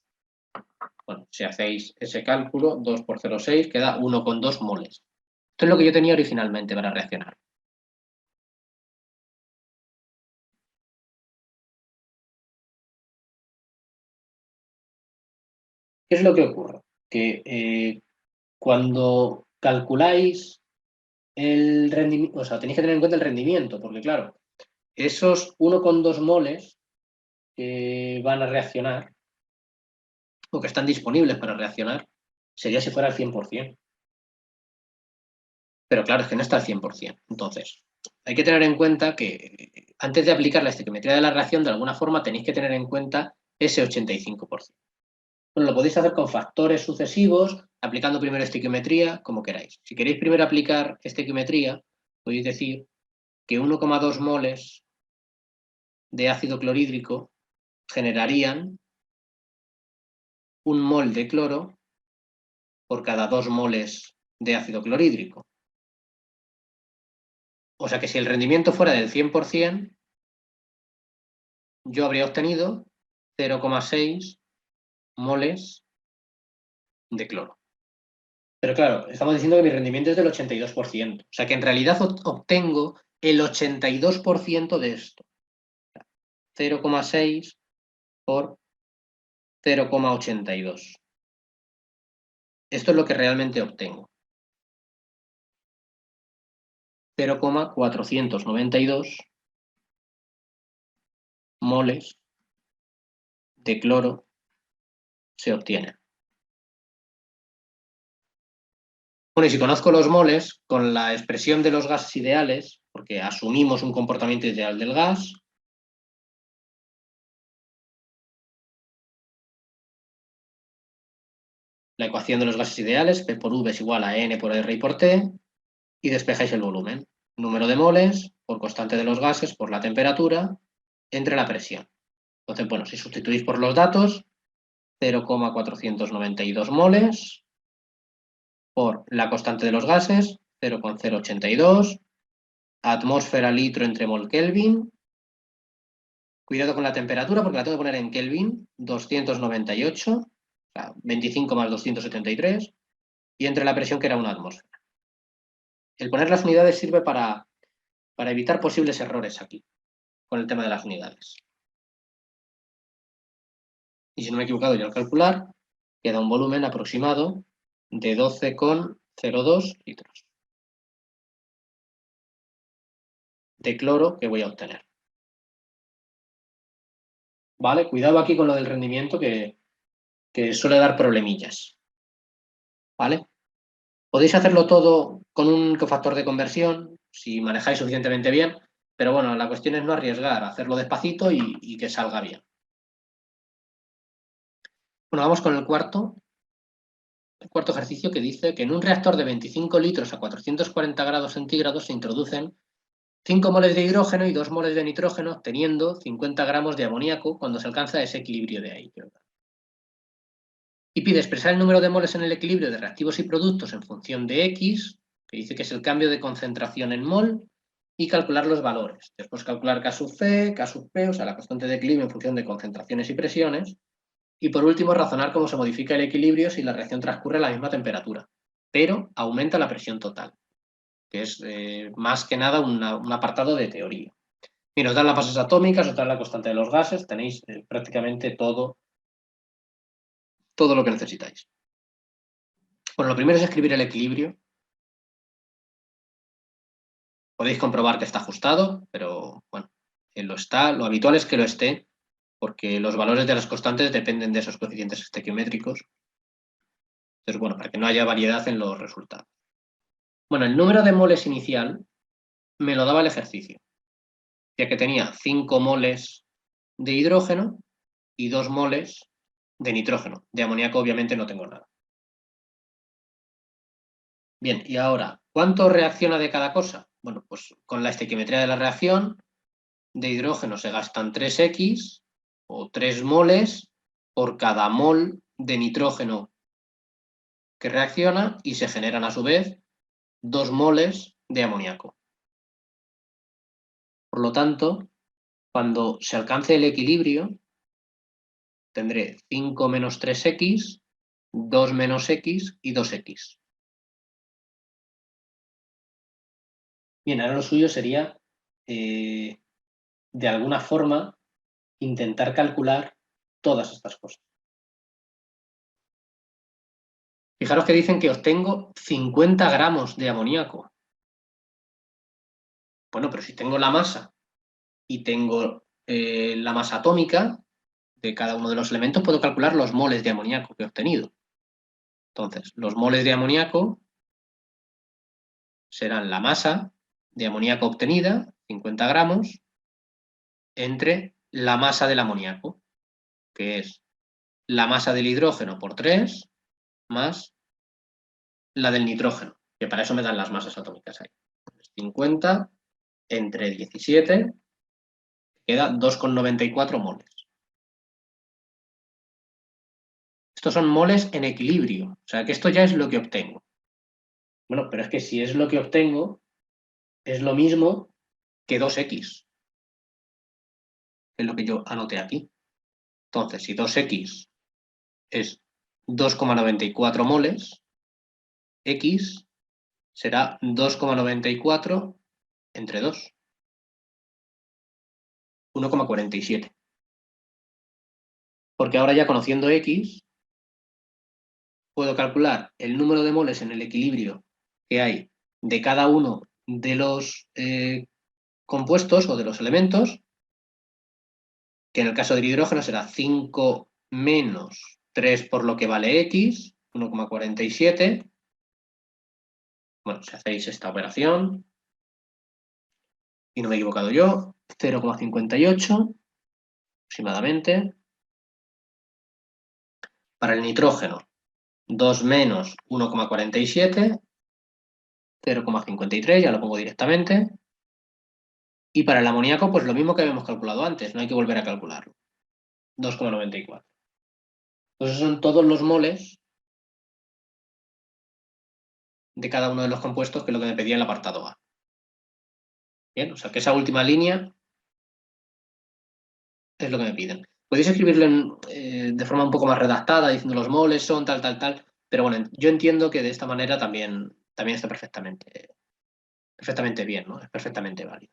Bueno, si hacéis ese cálculo, 2 por 0,6 queda 1,2 moles. Esto es lo que yo tenía originalmente para reaccionar. ¿Qué es lo que ocurre? Que cuando calculáis el rendimiento, o sea, tenéis que tener en cuenta el rendimiento, porque claro, esos 1,2 moles que van a reaccionar, o que están disponibles para reaccionar, sería si fuera al 100%. Pero claro, es que no está al 100%. Entonces, hay que tener en cuenta que antes de aplicar la estequiometría de la reacción, de alguna forma tenéis que tener en cuenta ese 85%. Bueno, lo podéis hacer con factores sucesivos, aplicando primero estequiometría, como queráis. Si queréis primero aplicar estequiometría, podéis decir que 1,2 moles de ácido clorhídrico generarían 1 mol de cloro por cada 2 moles de ácido clorhídrico. O sea que si el rendimiento fuera del 100%, yo habría obtenido 0,6 moles de cloro. Pero claro, estamos diciendo que mi rendimiento es del 82%. O sea que en realidad obtengo el 82% de esto. 0,6 por 0,82. Esto es lo que realmente obtengo. 0,492 moles de cloro se obtienen. Bueno, y si conozco los moles, con la expresión de los gases ideales, porque asumimos un comportamiento ideal del gas, la ecuación de los gases ideales, P por V es igual a N por R y por T, y despejáis el volumen. Número de moles por constante de los gases por la temperatura entre la presión. Entonces, bueno, si sustituís por los datos, 0,492 moles por la constante de los gases, 0,082, atmósfera litro entre mol Kelvin. Cuidado con la temperatura porque la tengo que poner en Kelvin, 298, o sea, 25 más 273, y entre la presión que era una atmósfera. El poner las unidades sirve para evitar posibles errores aquí, con el tema de las unidades. Y si no me he equivocado yo al calcular, queda un volumen aproximado de 12,02 litros de cloro que voy a obtener. ¿Vale? Cuidado aquí con lo del rendimiento que suele dar problemillas. ¿Vale? Podéis hacerlo todo con un cofactor de conversión, si manejáis suficientemente bien, pero bueno, la cuestión es no arriesgar, hacerlo despacito y que salga bien. Bueno, vamos con el cuarto ejercicio que dice que en un reactor de 25 litros a 440 grados centígrados se introducen 5 moles de hidrógeno y 2 moles de nitrógeno, obteniendo 50 gramos de amoníaco cuando se alcanza ese equilibrio de ahí. Y pide expresar el número de moles en el equilibrio de reactivos y productos en función de X, que dice que es el cambio de concentración en mol, y calcular los valores. Después calcular K sub C, K sub P, o sea, la constante de equilibrio en función de concentraciones y presiones. Y por último, razonar cómo se modifica el equilibrio si la reacción transcurre a la misma temperatura, pero aumenta la presión total, que es más que nada un apartado de teoría. Y nos dan las bases atómicas, os dan la constante de los gases, tenéis prácticamente todo lo que necesitáis. Bueno, lo primero es escribir el equilibrio. Podéis comprobar que está ajustado, pero bueno, lo está. Lo habitual es que lo esté, porque los valores de las constantes dependen de esos coeficientes estequiométricos. Entonces, bueno, para que no haya variedad en los resultados. Bueno, el número de moles inicial me lo daba el ejercicio, ya que tenía 5 moles de hidrógeno y 2 moles de nitrógeno. De amoníaco obviamente no tengo nada. Bien, y ahora, ¿cuánto reacciona de cada cosa? Bueno, pues con la estequiometría de la reacción, de hidrógeno se gastan 3x o 3 moles por cada mol de nitrógeno que reacciona y se generan a su vez 2 moles de amoníaco. Por lo tanto, cuando se alcance el equilibrio, tendré 5 menos 3x, 2 menos x y 2x. Bien, ahora lo suyo sería, de alguna forma, intentar calcular todas estas cosas. Fijaros que dicen que obtengo 50 gramos de amoníaco. Bueno, pero si tengo la masa y tengo la masa atómica de cada uno de los elementos, puedo calcular los moles de amoníaco que he obtenido. Entonces, los moles de amoníaco serán la masa de amoníaco obtenida, 50 gramos, entre la masa del amoníaco, que es la masa del hidrógeno por 3, más la del nitrógeno, que para eso me dan las masas atómicas ahí. 50 entre 17, queda 2,94 moles. Estos son moles en equilibrio, o sea que esto ya es lo que obtengo. Bueno, pero es que si es lo que obtengo, es lo mismo que 2x, es lo que yo anoté aquí. Entonces, si 2x es 2,94 moles, x será 2,94 entre 2, 1,47. Porque ahora ya conociendo x, puedo calcular el número de moles en el equilibrio que hay de cada uno de los compuestos o de los elementos, que en el caso del hidrógeno será 5 menos 3 por lo que vale x, 1,47. Bueno, si hacéis esta operación, y no me he equivocado yo, 0,58 aproximadamente. Para el nitrógeno, 2 menos 1,47, 0,53, ya lo pongo directamente. Y para el amoníaco, pues lo mismo que habíamos calculado antes, no hay que volver a calcularlo. 2,94. Pues esos son todos los moles de cada uno de los compuestos, que es lo que me pedía el apartado A. Bien, o sea que esa última línea es lo que me piden. Podéis escribirlo de forma un poco más redactada, diciendo los moles son tal, tal, tal, pero bueno, yo entiendo que de esta manera también está perfectamente bien, ¿no? Es perfectamente válido.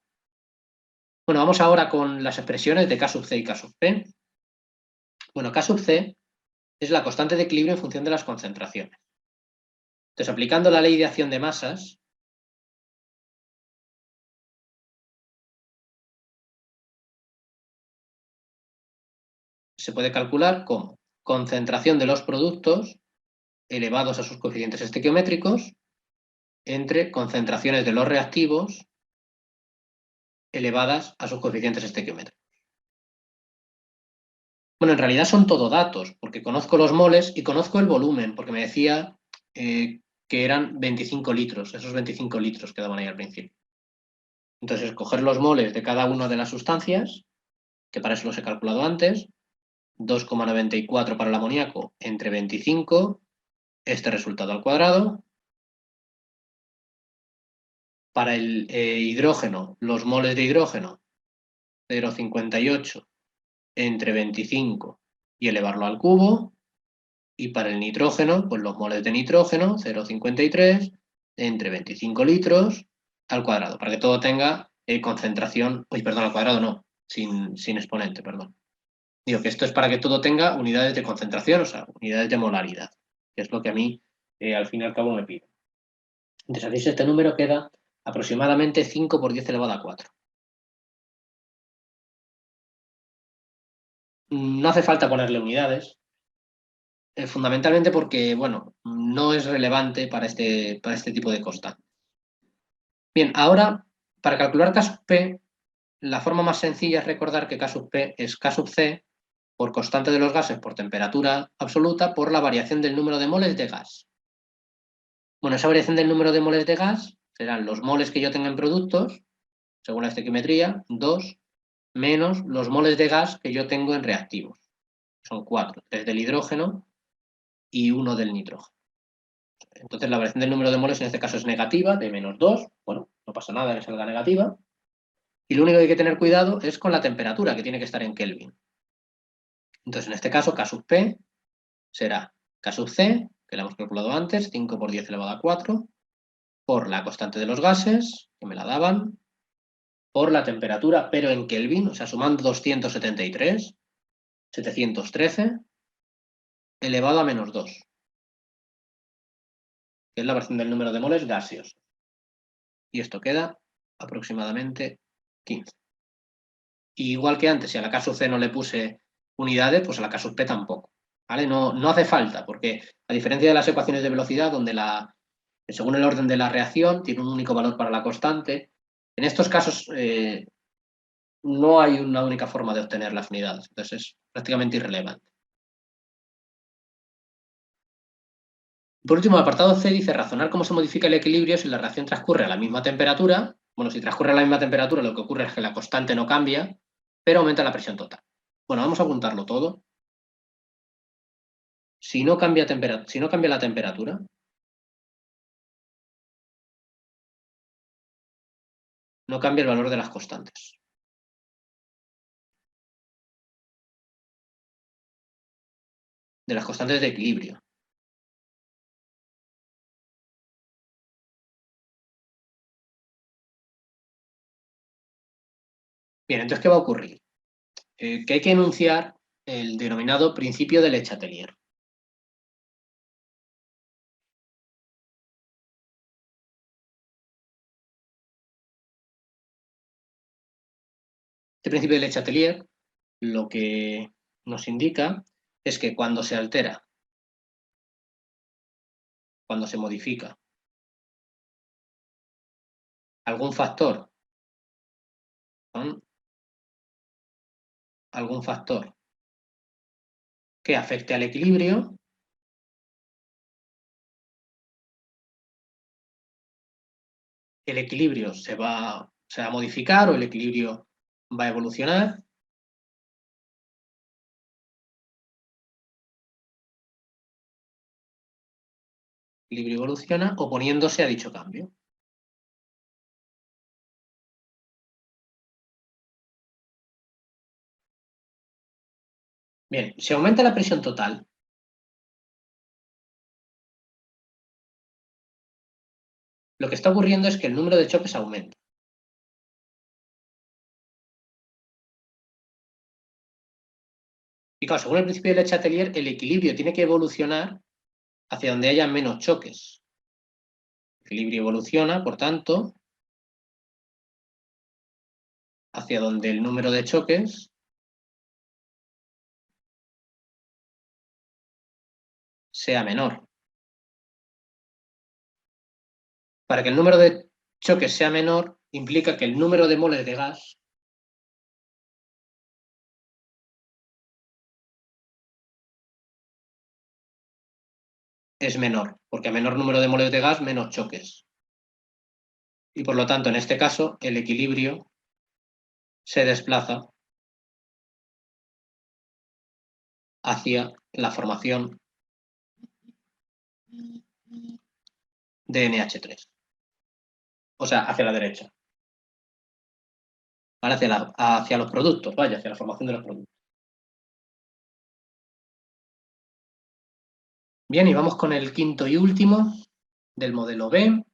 Bueno, vamos ahora con las expresiones de K sub C y K sub P. Bueno, K sub C es la constante de equilibrio en función de las concentraciones. Entonces, aplicando la ley de acción de masas, se puede calcular como concentración de los productos elevados a sus coeficientes estequiométricos entre concentraciones de los reactivos elevadas a sus coeficientes estequiométricos. Bueno, en realidad son todo datos, porque conozco los moles y conozco el volumen, porque me decía que eran 25 litros, esos 25 litros que daban ahí al principio. Entonces, coger los moles de cada una de las sustancias, que para eso los he calculado antes, 2,94 para el amoníaco entre 25, este resultado al cuadrado. Para el hidrógeno, los moles de hidrógeno, 0,58 entre 25 y elevarlo al cubo. Y para el nitrógeno, pues los moles de nitrógeno, 0,53 entre 25 litros al cuadrado, para que todo tenga concentración, perdón, al cuadrado no, sin exponente, perdón. Digo que esto es para que todo tenga unidades de concentración, o sea, unidades de molaridad, que es lo que a mí, al fin y al cabo, me pide. Entonces, hacéis este número, queda aproximadamente 5 por 10 elevado a 4. No hace falta ponerle unidades, fundamentalmente porque, bueno, no es relevante para este tipo de constante. Bien, ahora, para calcular K sub P, la forma más sencilla es recordar que K sub P es K sub C por constante de los gases por temperatura absoluta por la variación del número de moles de gas. Bueno, esa variación del número de moles de gas serán los moles que yo tenga en productos, según la estequiometría, 2, menos los moles de gas que yo tengo en reactivos. Son 4, 3 del hidrógeno y 1 del nitrógeno. Entonces la variación del número de moles en este caso es negativa, de menos 2. Bueno, no pasa nada que salga negativa. Y lo único que hay que tener cuidado es con la temperatura, que tiene que estar en Kelvin. Entonces, en este caso, K sub P será K sub C, que lo hemos calculado antes, 5 por 10 elevado a 4, por la constante de los gases, que me la daban, por la temperatura, pero en Kelvin, o sea, sumando 273, 713, elevado a menos 2. que es la variación del número de moles gaseosos. Y esto queda aproximadamente 15. Y igual que antes, si a la K sub C no le puse unidades, pues a la K sub P tampoco. ¿Vale? No hace falta, porque a diferencia de las ecuaciones de velocidad, donde según el orden de la reacción tiene un único valor para la constante, en estos casos no hay una única forma de obtener las unidades, entonces es prácticamente irrelevante. Por último, el apartado C dice razonar cómo se modifica el equilibrio si la reacción transcurre a la misma temperatura. Bueno, si transcurre a la misma temperatura, lo que ocurre es que la constante no cambia, pero aumenta la presión total. Bueno, vamos a apuntarlo todo. Si no cambia la temperatura, no cambia el valor de las constantes. De las constantes de equilibrio. Bien, entonces, ¿qué va a ocurrir? Que hay que enunciar el denominado principio de Le Chatelier. Este principio de Le Chatelier lo que nos indica es que cuando se altera, cuando se modifica algún factor que afecte al equilibrio, el equilibrio se va a modificar o el equilibrio va a evolucionar. El equilibrio evoluciona oponiéndose a dicho cambio. Bien, si aumenta la presión total, lo que está ocurriendo es que el número de choques aumenta. Y claro, según el principio de Le Chatelier, el equilibrio tiene que evolucionar hacia donde haya menos choques. El equilibrio evoluciona, por tanto, hacia donde el número de choques sea menor. Para que el número de choques sea menor, implica que el número de moles de gas es menor, porque a menor número de moles de gas, menos choques. Y por lo tanto, en este caso, el equilibrio se desplaza hacia la formación de NH3. O sea, hacia la derecha. ¿Vale? Hacia los productos, vaya, hacia la formación de los productos. Bien, y vamos con el quinto y último del modelo B.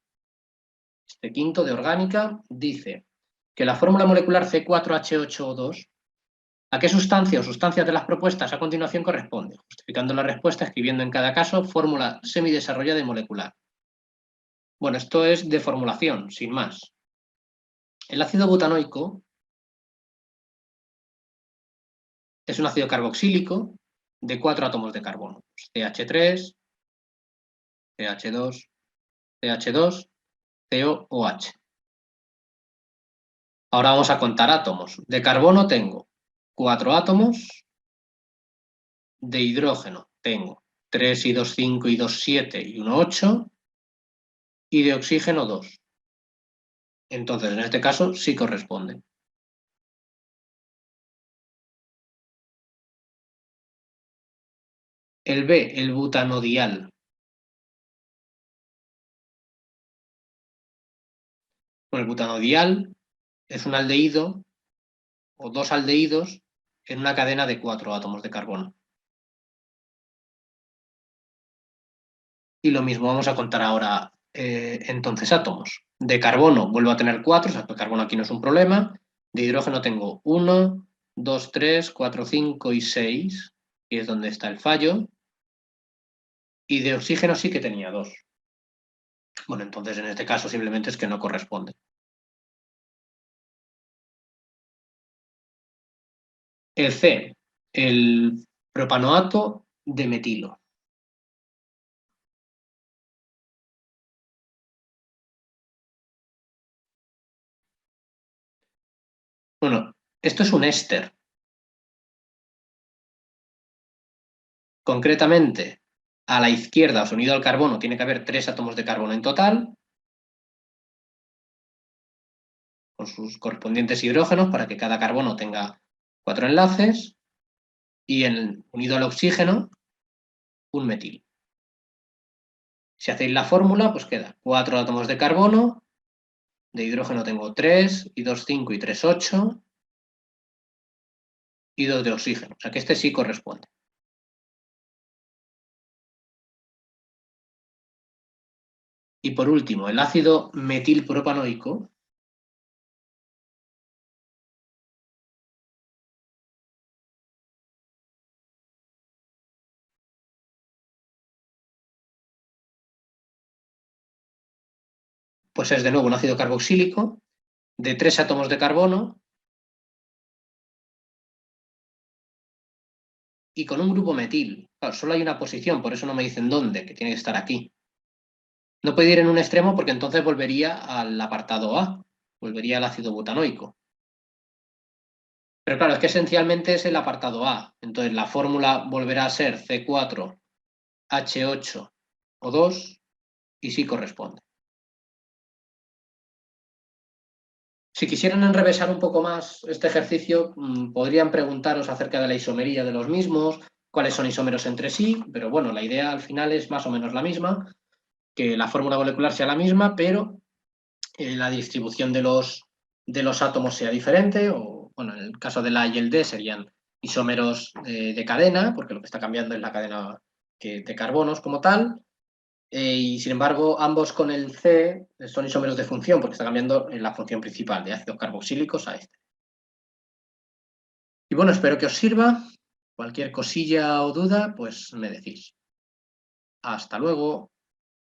Este quinto de orgánica dice que la fórmula molecular C4H8O2, ¿a qué sustancia o sustancias de las propuestas a continuación corresponde? Justificando la respuesta, escribiendo en cada caso fórmula semidesarrollada y molecular. Bueno, esto es de formulación, sin más. El ácido butanoico es un ácido carboxílico de 4 átomos de carbono. CH3, CH2, CH2, COOH. Ahora vamos a contar átomos. De carbono tengo 4 átomos. De hidrógeno tengo 3 y 2, 5 y 2, 7 y 1, 8. Y de oxígeno 2. Entonces, en este caso, sí corresponde. El B, el butanodial. Bueno, el butanodial es un aldehído o dos aldehídos en una cadena de 4 átomos de carbono. Y lo mismo vamos a contar ahora entonces átomos. De carbono vuelvo a tener 4, o sea que el carbono aquí no es un problema. De hidrógeno tengo 1, 2, 3, 4, 5 y 6, y es donde está el fallo. Y de oxígeno sí que tenía 2. Bueno, entonces en este caso simplemente es que no corresponde. El C, el propanoato de metilo. Bueno, esto es un éster. Concretamente, a la izquierda, o unido al carbono, tiene que haber 3 átomos de carbono en total, con sus correspondientes hidrógenos, para que cada carbono tenga 4 enlaces, y unido al oxígeno, un metil. Si hacéis la fórmula, pues queda 4 átomos de carbono, de hidrógeno tengo 3, y 2, 5, y 3, 8, y 2 de oxígeno. O sea que este sí corresponde. Y por último, el ácido metilpropanoico, pues es de nuevo un ácido carboxílico de 3 átomos de carbono y con un grupo metil. Claro, solo hay una posición, por eso no me dicen dónde, que tiene que estar aquí. No puede ir en un extremo porque entonces volvería al apartado A, volvería al ácido butanoico. Pero claro, es que esencialmente es el apartado A. Entonces la fórmula volverá a ser C4H8O2 y sí corresponde. Si quisieran enrevesar un poco más este ejercicio, podrían preguntaros acerca de la isomería de los mismos, cuáles son isómeros entre sí, pero bueno, la idea al final es más o menos la misma, que la fórmula molecular sea la misma, pero la distribución de los átomos sea diferente, o bueno, en el caso de la A y el D serían isómeros de cadena, porque lo que está cambiando es la cadena de carbonos como tal, y sin embargo ambos con el C son isómeros de función, porque está cambiando la función principal de ácidos carboxílicos a este. Y bueno, espero que os sirva. Cualquier cosilla o duda, pues me decís. Hasta luego.